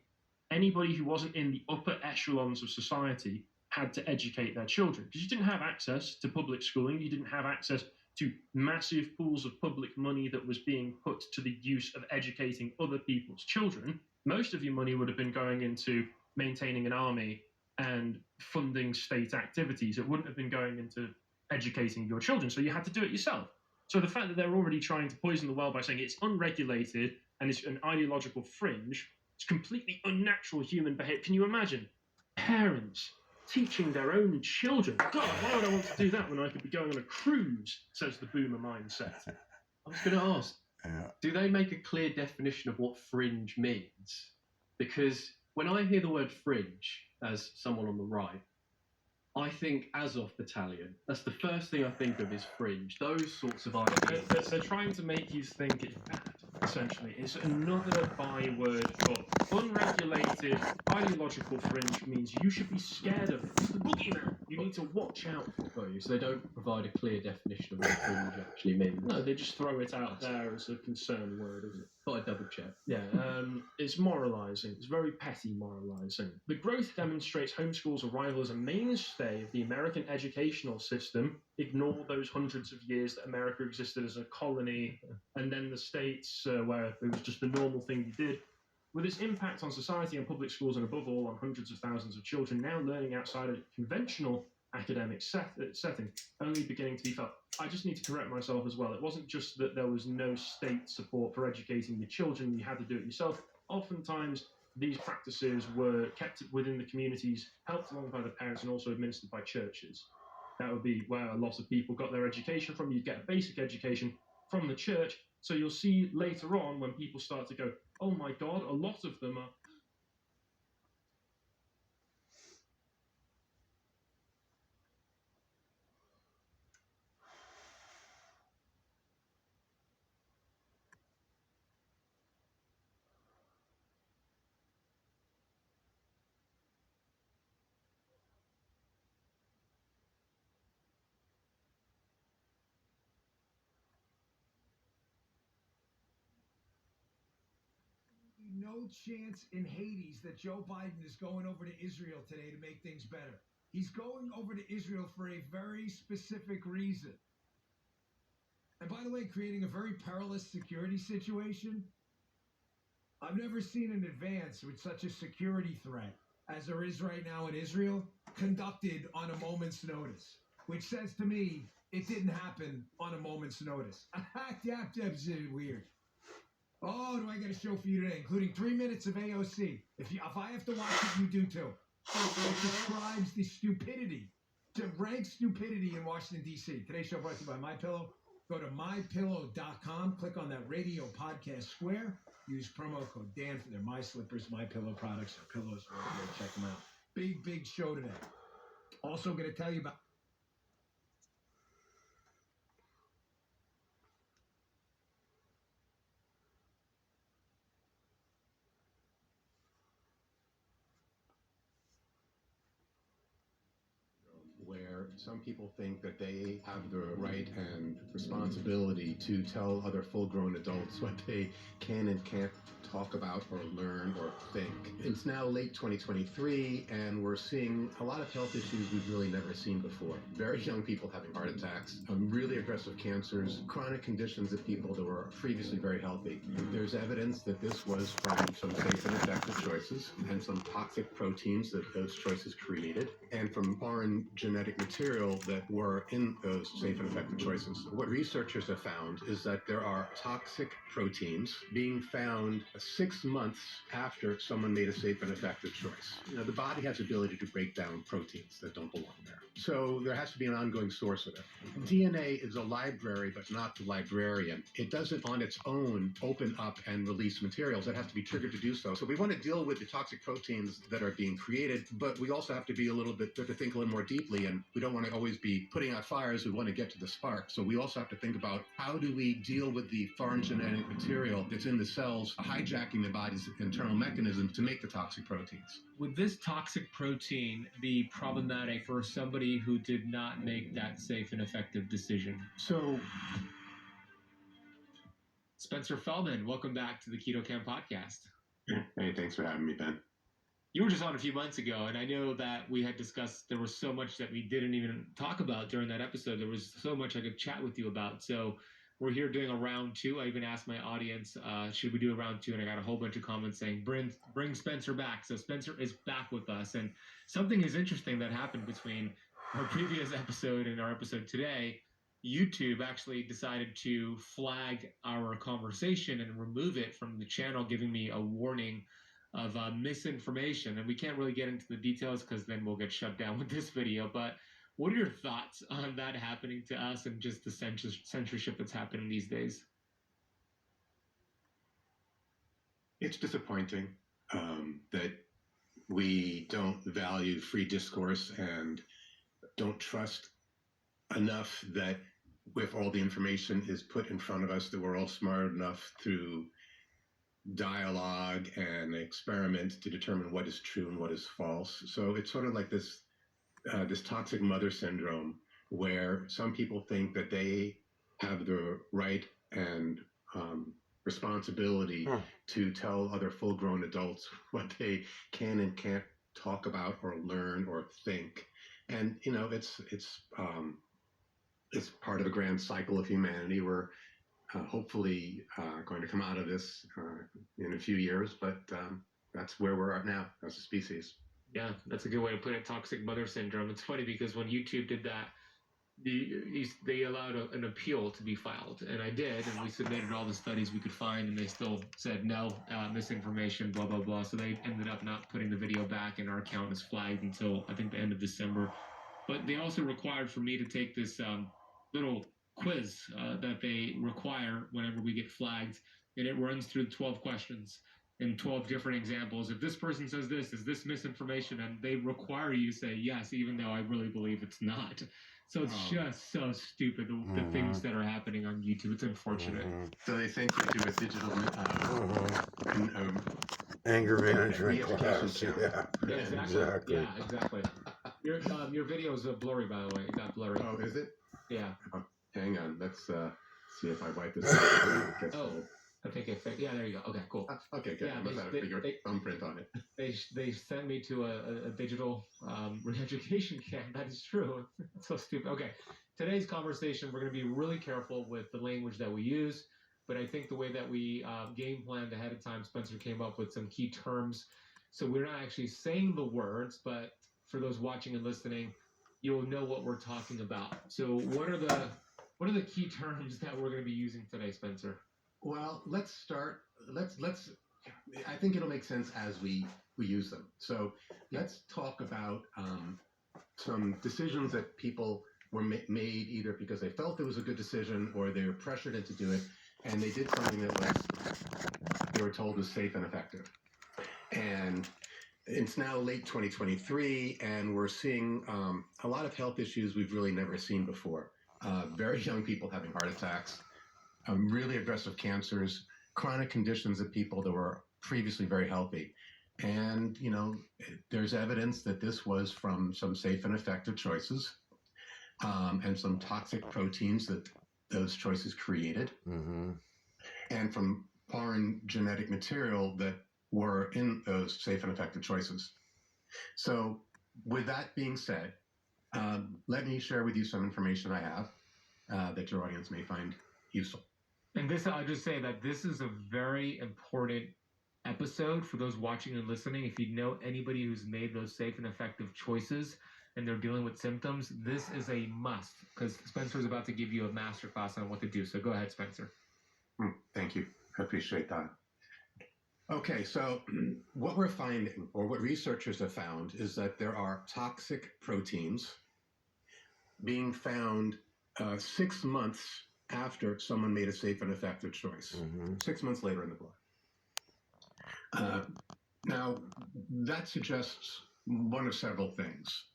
anybody who wasn't in the upper echelons of society had to educate their children. Because you didn't have access to public schooling, you didn't have access to massive pools of public money that was being put to the use of educating other people's children. Most of your money would have been going into maintaining an army and funding state activities. It wouldn't have been going into educating your children, so you had to do it yourself. So the fact that they're already trying to poison the well by saying it's unregulated and it's an ideological fringe, it's completely unnatural human behavior. Can you imagine parents teaching their own children? God, why would I want to do that when I could be going on a cruise, says the boomer mindset. I was going to ask, do they make a clear definition of what fringe means? Because when I hear the word fringe as someone on the right, I think Azov Battalion. That's the first thing I think of is fringe. Those sorts of ideas. They're trying to make you think it's bad, essentially. It's another byword for unregulated, ideological fringe means you should be scared of it. It's the boogeyman. You need to watch out for you. So they don't provide a clear definition of what fringe actually means. No, they just throw it out there as a concern word, isn't it? Thought I'd double check. Yeah, it's moralising. It's very petty moralising. The growth demonstrates homeschool's arrival as a mainstay of the American educational system. Ignore those hundreds of years that America existed as a colony, and then the States, where it was just the normal thing you did. With its impact on society and public schools, and above all on hundreds of thousands of children now learning outside a conventional academic setting, only beginning to be felt. I just need to correct myself as well. It wasn't just that there was no state support for educating the children, you had to do it yourself. Oftentimes, these practices were kept within the communities, helped along by the parents, and also administered by churches. That would be where a lot of people got their education from. You'd get a basic education from the church. So you'll see later on when people start to go, oh my God, a lot of them are... No chance in Hades that Joe Biden is going over to Israel today to make things better. He's going over to Israel for a very specific reason. And by the way, creating a very perilous security situation. I've never seen an advance with such a security threat as there is right now in Israel, conducted on a moment's notice. which says to me it didn't happen on a moment's notice. That's weird. Oh, do I got a show for you today, including 3 minutes of AOC? If I have to watch it, you do too. It describes the stupidity, to rank stupidity in Washington, D.C. Today's show brought to you by MyPillow. Go to mypillow.com, click on that radio podcast square, use promo code Dan for their My Slippers, My Pillow products, or pillows. Check them out. Big show today. Also going to tell you about where some people think that they have the right and responsibility to tell other full-grown adults what they can and can't talk about or learn or think. It's now late 2023, and we're seeing a lot of health issues we've really never seen before. Very young people having heart attacks, really aggressive cancers, chronic conditions of people that were previously very healthy. There's evidence that this was from some safe and effective choices and some toxic proteins that those choices created, and from foreign genetic material that were in those safe and effective choices. What researchers have found is that there are toxic proteins being found 6 months after someone made a safe and effective choice. You know, the body has the ability to break down proteins that don't belong there. So there has to be an ongoing source of it. DNA is a library, but not the librarian. It doesn't on its own open up and release materials. It has to be triggered to do so. So we want to deal with the toxic proteins that are being created, but we also have to be to think a little more deeply, and we don't want to always be putting out fires. We want to get to the spark. So we also have to think about, how do we deal with the foreign genetic material that's in the cells, hijacking the body's internal mechanisms to make the toxic proteins. Would this toxic protein be problematic for somebody who did not make that safe and effective decision? So, Spencer Feldman, welcome back to the Keto Camp podcast. Hey, thanks for having me, Ben. You were just on a few months ago, and I know that we had discussed there was so much that we didn't even talk about during that episode. There was so much I could chat with you about. So we're here doing a round two. I even asked my audience, should we do a round two? And I got a whole bunch of comments saying, bring Spencer back. So Spencer is back with us. And something is interesting that happened between our previous episode and our episode today. YouTube actually decided to flag our conversation and remove it from the channel, giving me a warning of misinformation. And we can't really get into the details because then we'll get shut down with this video. But what are your thoughts on that happening to us and just the censorship that's happening these days? It's disappointing that we don't value free discourse and don't trust enough that if all the information is put in front of us, that we're all smart enough through dialogue and experiment to determine what is true and what is false. So it's sort of like this toxic mother syndrome, where some people think that they have the right and responsibility to tell other full-grown adults what they can and can't talk about or learn or think. And you know, it's part of a grand cycle of humanity. We're hopefully going to come out of this in a few years, but that's where we're at now as a species. Yeah, that's a good way to put it, toxic mother syndrome. It's funny because when YouTube did that, they allowed an appeal to be filed, and I did, and we submitted all the studies we could find, and they still said no, misinformation, blah, blah, blah. So they ended up not putting the video back, and our account is flagged until, I think, the end of December. But they also required for me to take this little quiz that they require whenever we get flagged, and it runs through 12 questions and 12 different examples. If this person says this, is this misinformation? And they require you to say yes, even though I really believe it's not. So it's just so stupid, the things that are happening on YouTube. It's unfortunate. So they think you do a digital anger management class. Yeah, exactly. Yeah, exactly. Your video is blurry, by the way. It got blurry. Oh, is it? Yeah. Oh, hang on. Let's see if I wipe this out. I think it fixed. Yeah, there you go. Okay, cool. Okay, good. Yeah, I must have a thumbprint on it. They sent me to a digital re-education camp. That is true. It's so stupid. Okay, today's conversation, we're going to be really careful with the language that we use, but I think the way that we game planned ahead of time, Spencer came up with some key terms. So we're not actually saying the words, but for those watching and listening, you'll know what we're talking about. So what are the key terms that we're going to be using today, Spencer? Well, let's start. Let's. I think it'll make sense as we use them. So let's talk about some decisions that people were made either because they felt it was a good decision or they were pressured into do it, and they did something that was they were told was safe and effective. And it's now late 2023, and we're seeing a lot of health issues we've really never seen before. Very young people having heart attacks, really aggressive cancers, chronic conditions of people that were previously very healthy. And, you know, there's evidence that this was from some safe and effective choices and some toxic proteins that those choices created, and from foreign genetic material that were in those safe and effective choices. So with that being said, let me share with you some information I have that your audience may find useful. And this, I'll just say that this is a very important episode for those watching and listening. If you know anybody who's made those safe and effective choices and they're dealing with symptoms, this is a must, because Spencer is about to give you a masterclass on what to do. So go ahead, Spencer. Thank you. I appreciate that. Okay, so what we're finding, or what researchers have found, is that there are toxic proteins being found 6 months after someone made a safe and effective choice, 6 months later in the blood. Now, that suggests one of several things,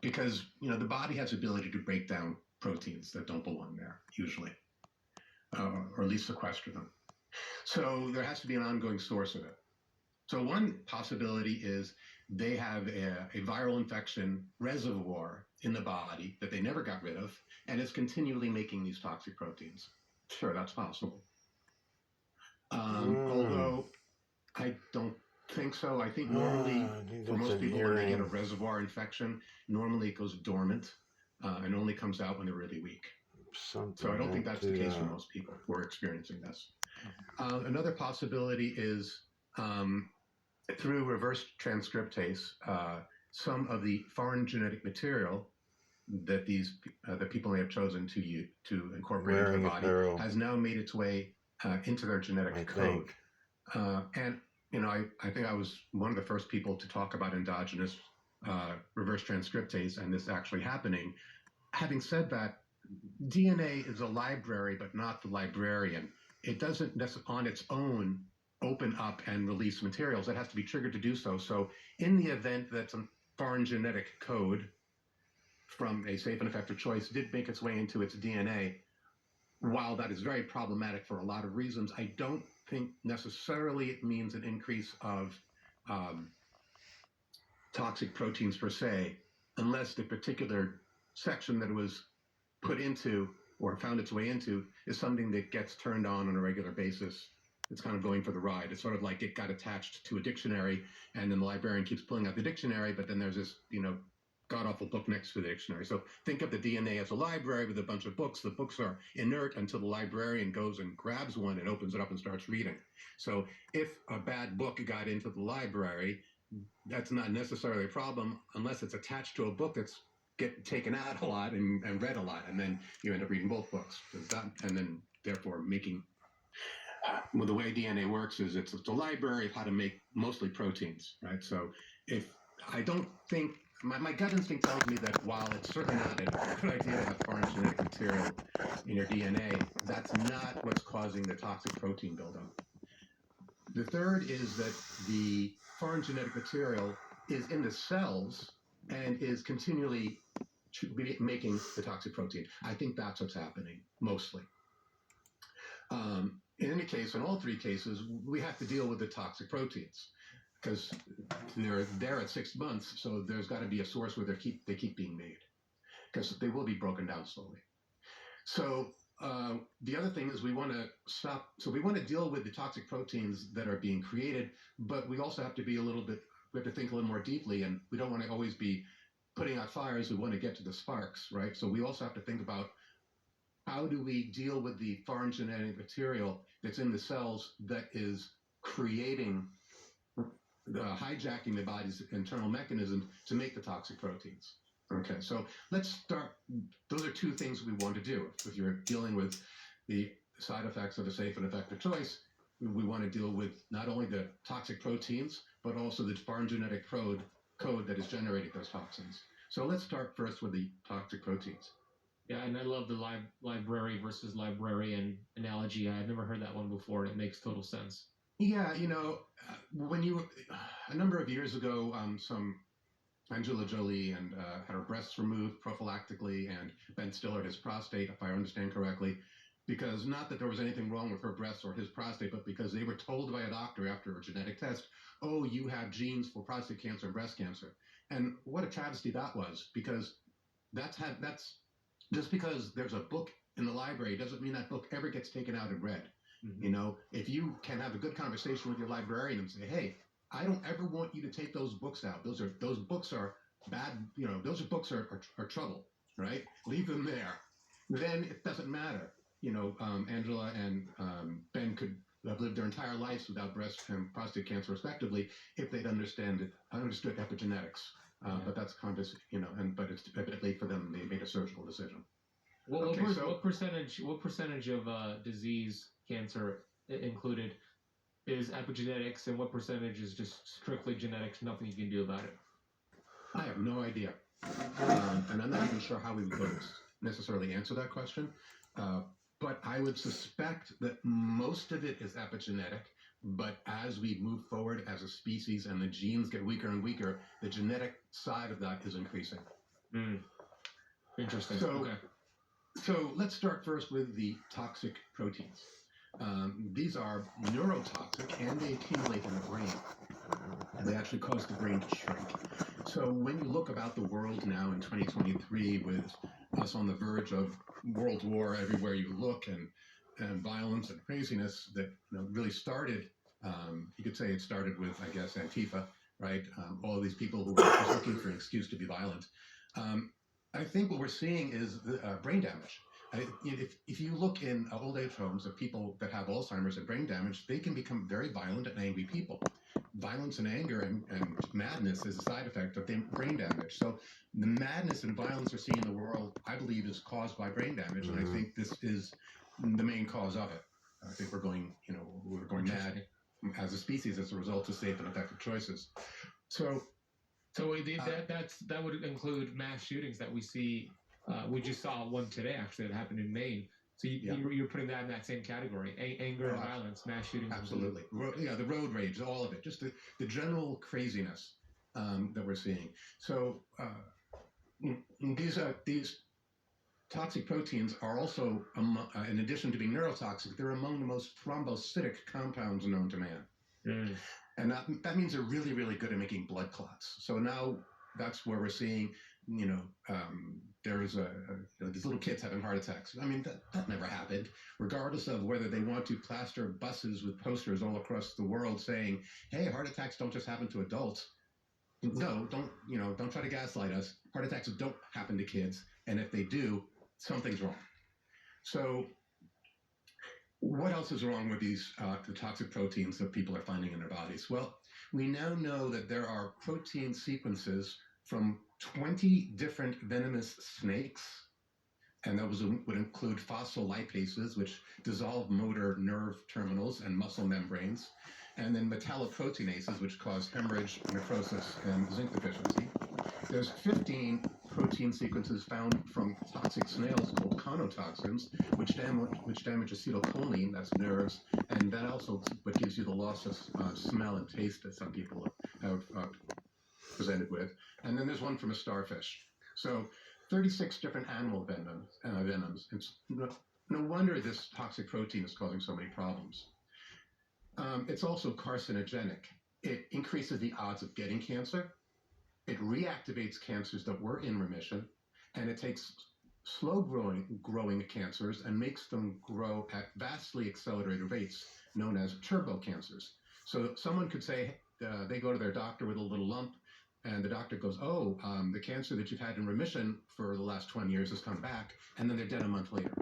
because you know the body has the ability to break down proteins that don't belong there, usually, or at least sequester them. So there has to be an ongoing source of it. So one possibility is they have a viral infection reservoir in the body that they never got rid of, and it's continually making these toxic proteins. Sure, that's possible. Although I don't think so. I think normally for most people when they get a reservoir infection, normally it goes dormant and only comes out when they're really weak. So I don't think that's the case for most people who are experiencing this. Another possibility is through reverse transcriptase, some of the foreign genetic material that that people may have chosen to incorporate into the body has now made its way into their genetic code. And you know, I think I was one of the first people to talk about endogenous reverse transcriptase and this actually happening. Having said that, DNA is a library, but not the librarian. It doesn't on its own open up and release materials. It has to be triggered to do so. So in the event that some foreign genetic code from a safe and effective choice did make its way into its DNA, while that is very problematic for a lot of reasons, I don't think necessarily it means an increase of toxic proteins per se, unless the particular section that it was put into or found its way into is something that gets turned on a regular basis. It's kind of going for the ride. It's sort of like it got attached to a dictionary, and then the librarian keeps pulling out the dictionary, but then there's this, you know, god-awful book next to the dictionary. So think of the DNA as a library with a bunch of books. The books are inert until the librarian goes and grabs one and opens it up and starts reading. So if a bad book got into the library, that's not necessarily a problem unless it's attached to a book that's get taken out a lot and read a lot, and then you end up reading both books. And then therefore making, well, the way DNA works is it's a library of how to make mostly proteins, right? So if I don't think, my gut instinct tells me that while it's certainly not a good idea to have foreign genetic material in your DNA, that's not what's causing the toxic protein buildup. The third is that the foreign genetic material is in the cells and is continually making the toxic protein. I think that's what's happening, mostly. In any case, in all three cases, we have to deal with the toxic proteins because they're there at 6 months, so there's got to be a source where they keep being made because they will be broken down slowly. So the other thing is we want to stop. So we want to deal with the toxic proteins that are being created, but we also have to be we have to think a little more deeply, and we don't want to always be putting out fires. We want to get to the sparks, right? So we also have to think about how do we deal with the foreign genetic material that's in the cells that is creating, hijacking the body's internal mechanisms to make the toxic proteins. Okay, so let's start. Those are two things we want to do. If you're dealing with the side effects of a safe and effective choice, we want to deal with not only the toxic proteins, but also the foreign genetic code that is generating those toxins. So let's start first with the toxic proteins. Yeah, and I love the library versus librarian analogy. I've never heard that one before, and it makes total sense. Yeah, when a number of years ago, some Angela Jolie and had her breasts removed prophylactically, and Ben Stiller his prostate, if I understand correctly, because not that there was anything wrong with her breasts or his prostate, but because they were told by a doctor after a genetic test, oh, you have genes for prostate cancer and breast cancer. And what a travesty that was, because that's just because there's a book in the library doesn't mean that book ever gets taken out and read. Mm-hmm. If you can have a good conversation with your librarian and say, hey, I don't ever want you to take those books out. Those books are bad. Those books are trouble, right? Leave them there. Then it doesn't matter. Angela and Ben could have lived their entire lives without breast and prostate cancer, respectively, if they'd understood epigenetics. But that's but it's a bit late for them. They made a surgical decision. What percentage of disease, cancer included, is epigenetics, and what percentage is just strictly genetics, nothing you can do about it? I have no idea. And I'm not even sure how we would necessarily answer that question. But I would suspect that most of it is epigenetic. But as we move forward as a species and the genes get weaker and weaker, the genetic side of that is increasing. Interesting. So let's start first with the toxic proteins. These are neurotoxic, and they accumulate in the brain. And they actually cause the brain to shrink. So when you look about the world now in 2023, with us on the verge of world war everywhere you look, and violence and craziness that really started, you could say it started with, I guess, Antifa, right? All of these people who were just looking for an excuse to be violent. I think what we're seeing is brain damage. If you look in old age homes of people that have Alzheimer's and brain damage, they can become very violent and angry people. Violence and anger and madness is a side effect of brain damage. So the madness and violence we're seeing in the world, I believe, is caused by brain damage, and I think this is the main cause of it. I think we're going mad as a species as a result of safe and effective choices. So that would include mass shootings that we see. We just saw one today, actually, that happened in Maine. So you're putting that in that same category: anger and violence, mass shootings. Absolutely. The road rage, all of it, just the general craziness that we're seeing. So these toxic proteins are also, in addition to being neurotoxic, they're among the most thrombocytic compounds known to man. And that means they're really, really good at making blood clots. So now that's where we're seeing, there's these little kids having heart attacks. I mean, that never happened, regardless of whether they want to plaster buses with posters all across the world saying, hey, heart attacks don't just happen to adults. No, don't try to gaslight us. Heart attacks don't happen to kids. And if they do, something's wrong. So what else is wrong with these the toxic proteins that people are finding in their bodies? Well, we now know that there are protein sequences from 20 different venomous snakes, and those would include phospholipases, which dissolve motor nerve terminals and muscle membranes, and then metalloproteinases, which cause hemorrhage, necrosis, and zinc deficiency. There's 15 protein sequences found from toxic snails called conotoxins, which damage acetylcholine, that's nerves, and that also what gives you the loss of smell and taste that some people have presented with. And then there's one from a starfish. So 36 different animal venoms. It's no wonder this toxic protein is causing so many problems. It's also carcinogenic. It increases the odds of getting cancer. It reactivates cancers that were in remission, and it takes slow-growing cancers and makes them grow at vastly accelerated rates, known as turbo cancers. So someone could say they go to their doctor with a little lump, and the doctor goes, oh, the cancer that you've had in remission for the last 20 years has come back, and then they're dead a month later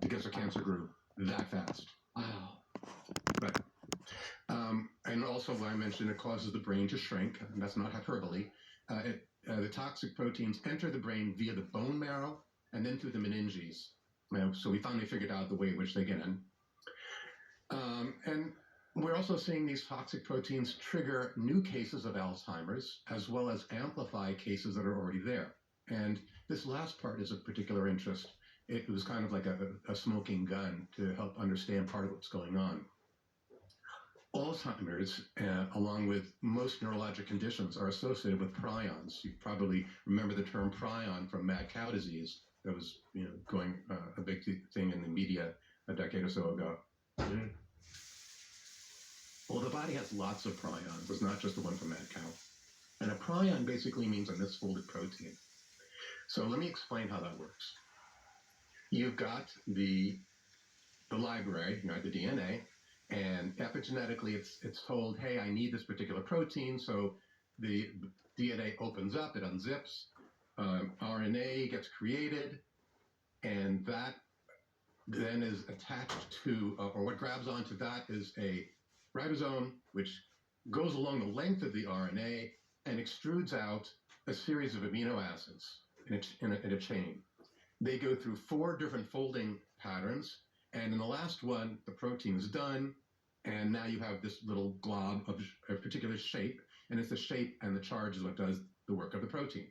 because their cancer grew that fast. Wow. Right. And also, I mentioned it causes the brain to shrink, and that's not hyperbole. The toxic proteins enter the brain via the bone marrow and then through the meninges. So we finally figured out the way in which they get in. And we're also seeing these toxic proteins trigger new cases of Alzheimer's, as well as amplify cases that are already there. And this last part is of particular interest. It was kind of like a smoking gun to help understand part of what's going on. Alzheimer's, along with most neurologic conditions, are associated with prions. You probably remember the term prion from mad cow disease that was going a big thing in the media a decade or so ago. Mm-hmm. Well, the body has lots of prions. It's not just the one from mad cow. And a prion basically means a misfolded protein. So let me explain how that works. You've got the library, the DNA, and epigenetically it's told, hey, I need this particular protein. So the DNA opens up, it unzips, RNA gets created, and that then is attached to, or what grabs onto that is a ribosome, which goes along the length of the RNA and extrudes out a series of amino acids in a chain. They go through 4 different folding patterns, and in the last one, the protein is done, and now you have this little glob of a particular shape, and it's the shape and the charge is what does the work of the protein.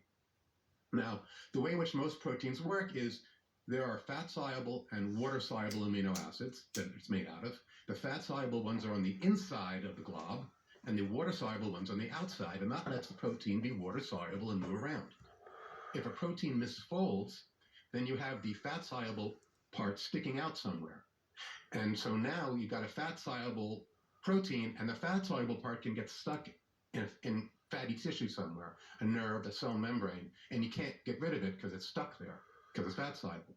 Now, the way in which most proteins work is there are fat-soluble and water-soluble amino acids that it's made out of. The fat-soluble ones are on the inside of the glob, and the water-soluble ones on the outside, and that lets the protein be water-soluble and move around. If a protein misfolds, then you have the fat-soluble part sticking out somewhere. And so now you've got a fat-soluble protein, and the fat-soluble part can get stuck in fatty tissue somewhere, a nerve, a cell membrane, and you can't get rid of it because it's stuck there, because it's fat-soluble.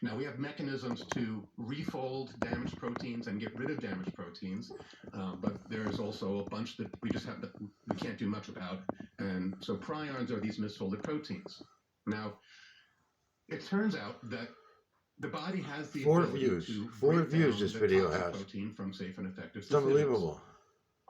Now, we have mechanisms to refold damaged proteins and get rid of damaged proteins, but there's also a bunch that we can't do much about. And so prions are these misfolded proteins. Now, it turns out that the body has the ability to break down this the video toxic has. Protein from safe and effective It's unbelievable.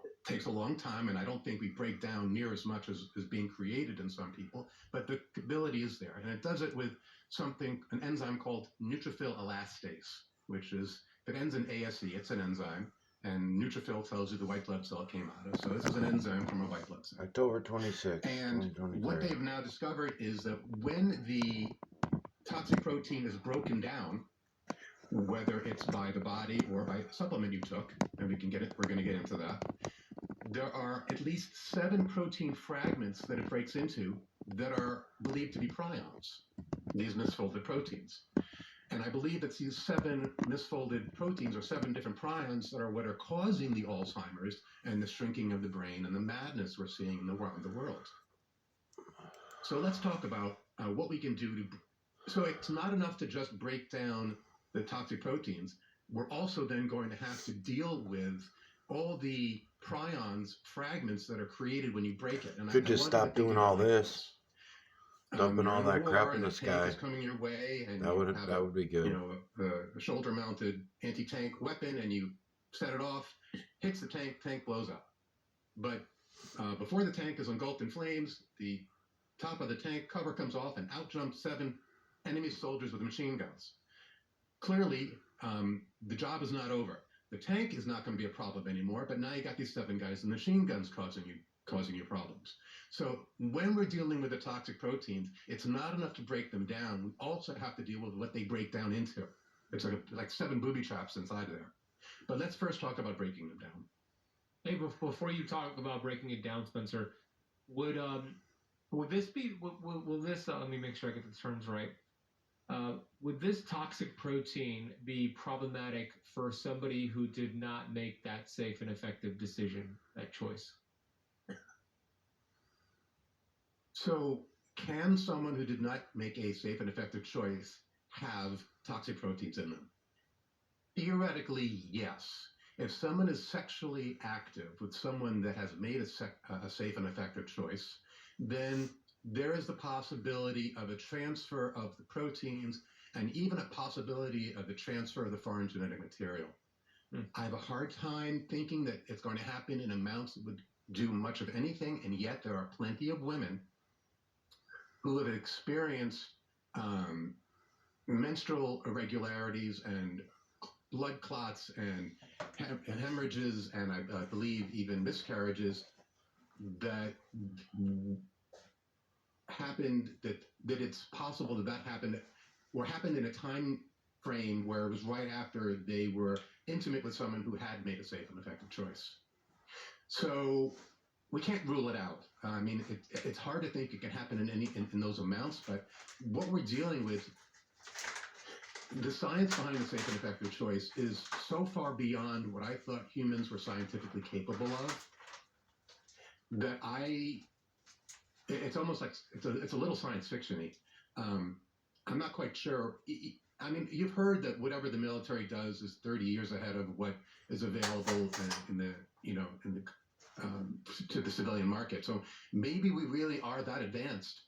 It takes a long time, and I don't think we break down near as much as is being created in some people, but the ability is there. And it does it with an enzyme called neutrophil elastase, that ends in ASE. It's an enzyme, and neutrophil tells you the white blood cell it came out of. So this is an enzyme from a white blood cell. October 26, And 2023. what they've now discovered is that when the toxic protein is broken down, whether it's by the body or by a supplement you took, and we're going to get into that, there are at least 7 protein fragments that it breaks into that are believed to be prions, these misfolded proteins. And I believe it's these 7 misfolded proteins or 7 different prions that are what are causing the Alzheimer's and the shrinking of the brain and the madness we're seeing around the world. So let's talk about what we can do so it's not enough to just break down the toxic proteins. We're also then going to have to deal with all the prions fragments that are created when you break it. And Could just stop doing all this, dumping all that crap in the sky. Coming your way, and that would be good. A shoulder-mounted anti-tank weapon, and you set it off, hits the tank blows up. But before the tank is engulfed in flames, the top of the tank cover comes off, and out jump 7 enemy soldiers with machine guns. Clearly, the job is not over. The tank is not going to be a problem anymore, but now you got these 7 guys with machine guns causing you problems. So when we're dealing with the toxic proteins, it's not enough to break them down. We also have to deal with what they break down into. It's like 7 booby traps inside there. But let's first talk about breaking them down. Hey, before you talk about breaking it down, Spencer, would this be? Will this? Let me make sure I get the terms right. Would this toxic protein be problematic for somebody who did not make that safe and effective decision, that choice? So can someone who did not make a safe and effective choice have toxic proteins in them? Theoretically, yes. If someone is sexually active with someone that has made a safe and effective choice, then there is the possibility of a transfer of the proteins and even a possibility of the transfer of the foreign genetic material. I have a hard time thinking that it's going to happen in amounts that would do much of anything, and yet there are plenty of women who have experienced menstrual irregularities and blood clots and hemorrhages and I believe even miscarriages that happened, that it's possible that happened or happened in a time frame where it was right after they were intimate with someone who had made a safe and effective choice. So we can't rule it out. I mean, it's hard to think it can happen in those amounts, but what we're dealing with, the science behind the safe and effective choice is so far beyond what I thought humans were scientifically capable of that it's almost like it's a little science fiction-y. I'm not quite sure. I mean, you've heard that whatever the military does is 30 years ahead of what is available to the civilian market. So maybe we really are that advanced.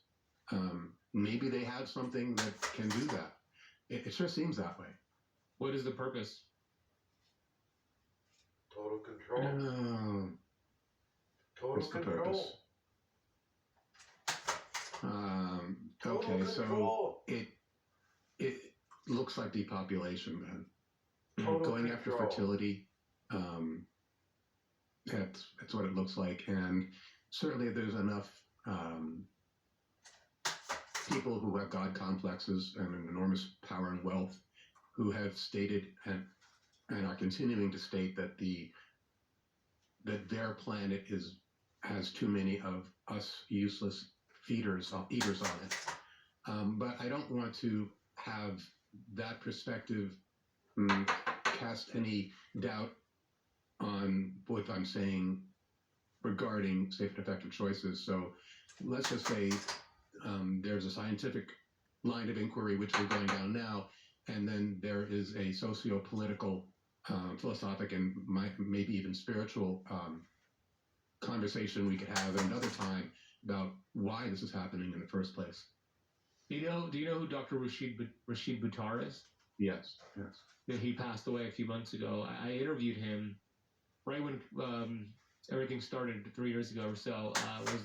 Maybe they have something that can do that. It sure seems that way. What is the purpose? Total control. Total What's the control. purpose? Total Okay, control. so it looks like depopulation, then. Total Going after control. fertility, that's what it looks like. And certainly there's enough people who have God complexes and an enormous power and wealth who have stated and are continuing to state that their planet has too many of us useless eaters on it. But I don't want to have that perspective cast any doubt on what I'm saying regarding safe and effective choices. So let's just say there's a scientific line of inquiry which we're going down now, and then there is a socio-political, philosophic, and maybe even spiritual conversation we could have at another time about why this is happening in the first place. Do you know who Dr. Rashid Buttar is? Yes. Yeah, he passed away a few months ago. I interviewed him right when everything started 3 years ago or so. Was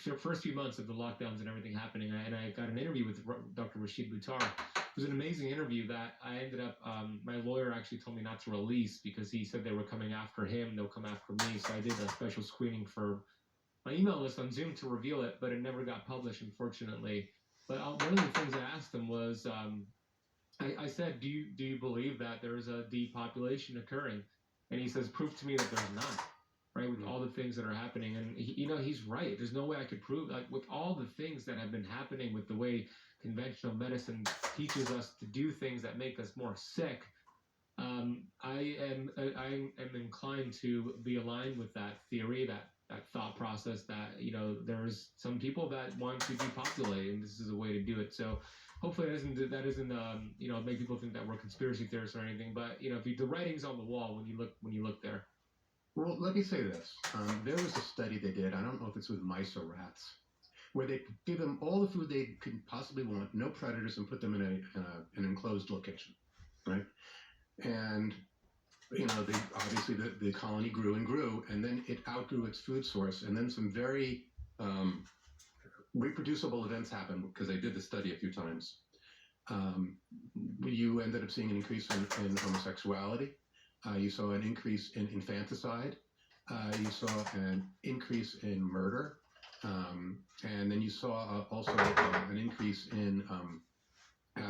the first few months of the lockdowns and everything happening, and I got an interview with Dr. Rashid Buttar. It was an amazing interview that I ended up, my lawyer actually told me not to release because he said they were coming after him, they'll come after me, so I did a special screening for my email list on Zoom to reveal it, but it never got published, unfortunately. But one of the things I asked him was, I said, do you believe that there is a depopulation occurring? And he says, prove to me that there's not, right? With all the things that are happening. And he's right. There's no way I could prove, like, with all the things that have been happening, with the way conventional medicine teaches us to do things that make us more sick. I am inclined to be aligned with that theory, that thought process, that there's some people that want to depopulate, and this is a way to do it. So hopefully that doesn't make people think that we're conspiracy theorists or anything. But the writing's on the wall when you look there. Well, let me say this. There was a study they did, I don't know if it's with mice or rats, where they give them all the food they could possibly want, no predators, and put them in an enclosed location, right? And obviously the colony grew and grew, and then it outgrew its food source, and then some very reproducible events happened because I did the study a few times. You ended up seeing an increase in homosexuality. You saw an increase in infanticide. You saw an increase in murder. And then you saw also an increase in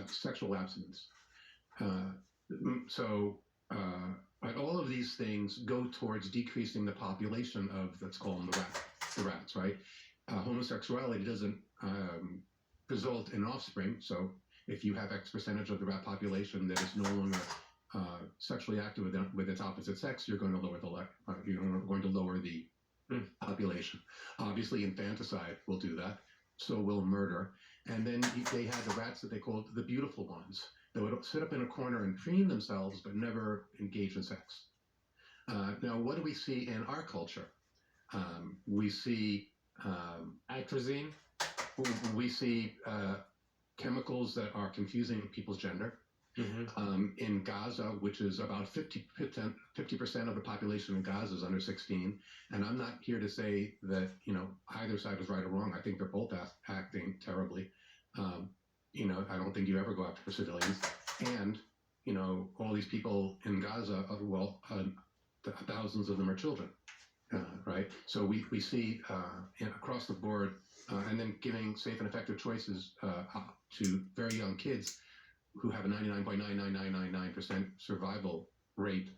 sexual abstinence. But all of these things go towards decreasing the population of, let's call them the rats, right? Homosexuality doesn't result in offspring. So if you have X percentage of the rat population that is no longer sexually active with its opposite sex, you're going to lower the population. Obviously, infanticide will do that. So will murder. And then they had the rats that they called the beautiful ones, that would sit up in a corner and preen themselves but never engage in sex. Now, what do we see in our culture? We see atrazine. We see chemicals that are confusing people's gender. In Gaza, which is about 50% of the population in Gaza is under 16. And I'm not here to say that, either side is right or wrong. I think they're both acting terribly. I don't think you ever go after civilians. And, all these people in Gaza, thousands of them are children, right? So we see across the board, and then giving safe and effective choices to very young kids who have a 99.99999% survival rate,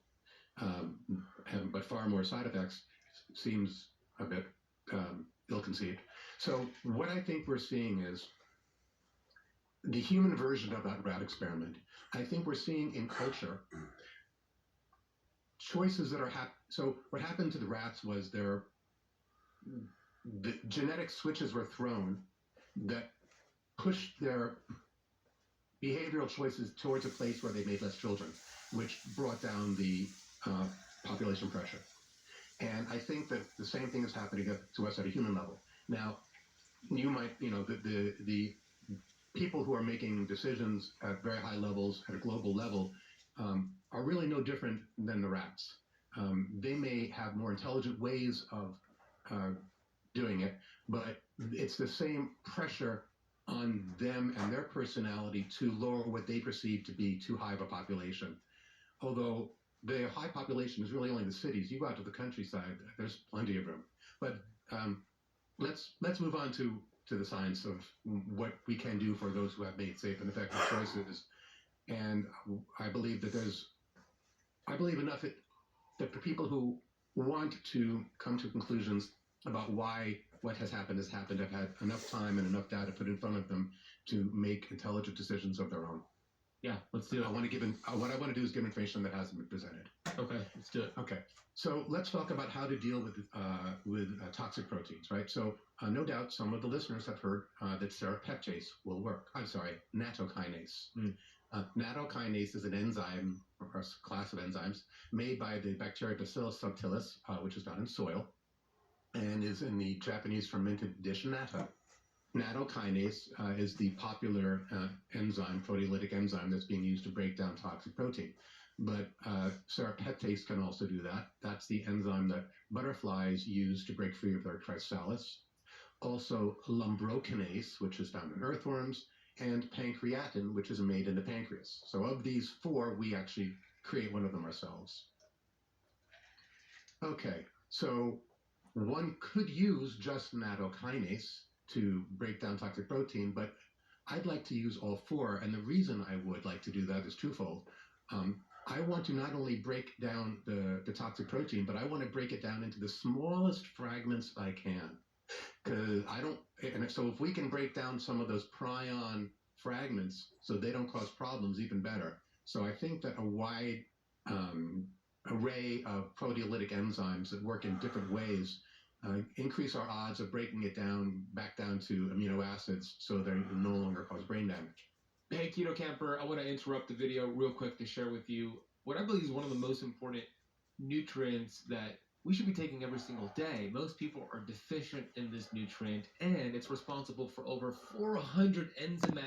but far more side effects, seems a bit ill-conceived. So what I think we're seeing is the human version of that rat experiment. I think we're seeing in culture choices that are so what happened to the rats was the genetic switches were thrown that pushed their behavioral choices towards a place where they made less children, which brought down the population pressure. And I think that the same thing is happening to us at a human level. Now, you might, the people who are making decisions at very high levels, at a global level, are really no different than the rats. They may have more intelligent ways of doing it, but it's the same pressure on them and their personality to lower what they perceive to be too high of a population. Although the high population is really only the cities. You go out to the countryside, there's plenty of room. But let's move on to the science of what we can do for those who have made safe and effective choices. And I believe that enough that the people who want to come to conclusions about why what has happened have had enough time and enough data put in front of them to make intelligent decisions of their own. Yeah, let's do it. What I want to do is give information that hasn't been presented. Okay, let's do it. Okay, so let's talk about how to deal with toxic proteins, right? So no doubt some of the listeners have heard that serrapeptase will work. I'm sorry, nattokinase. Nattokinase is an enzyme, or a class of enzymes, made by the bacteria Bacillus subtilis, which is found in soil, and is in the Japanese fermented dish natto. Nattokinase is the popular proteolytic enzyme that's being used to break down toxic protein. But serrapeptase can also do that. That's the enzyme that butterflies use to break free of their chrysalis. Also, lumbrokinase, which is found in earthworms, and pancreatin, which is made in the pancreas. So of these four, we actually create one of them ourselves. Okay, so one could use just nattokinase to break down toxic protein, but I'd like to use all four, and the reason I would like to do that is twofold. I want to not only break down the toxic protein, but I want to break it down into the smallest fragments I can. So if we can break down some of those prion fragments so they don't cause problems, even better. So I think that a wide array of proteolytic enzymes that work in different ways increase our odds of breaking it back down to amino acids so they no longer cause brain damage. Hey, Keto Camper, I want to interrupt the video real quick to share with you what I believe is one of the most important nutrients that we should be taking every single day. Most people are deficient in this nutrient, and it's responsible for over 400 enzymatic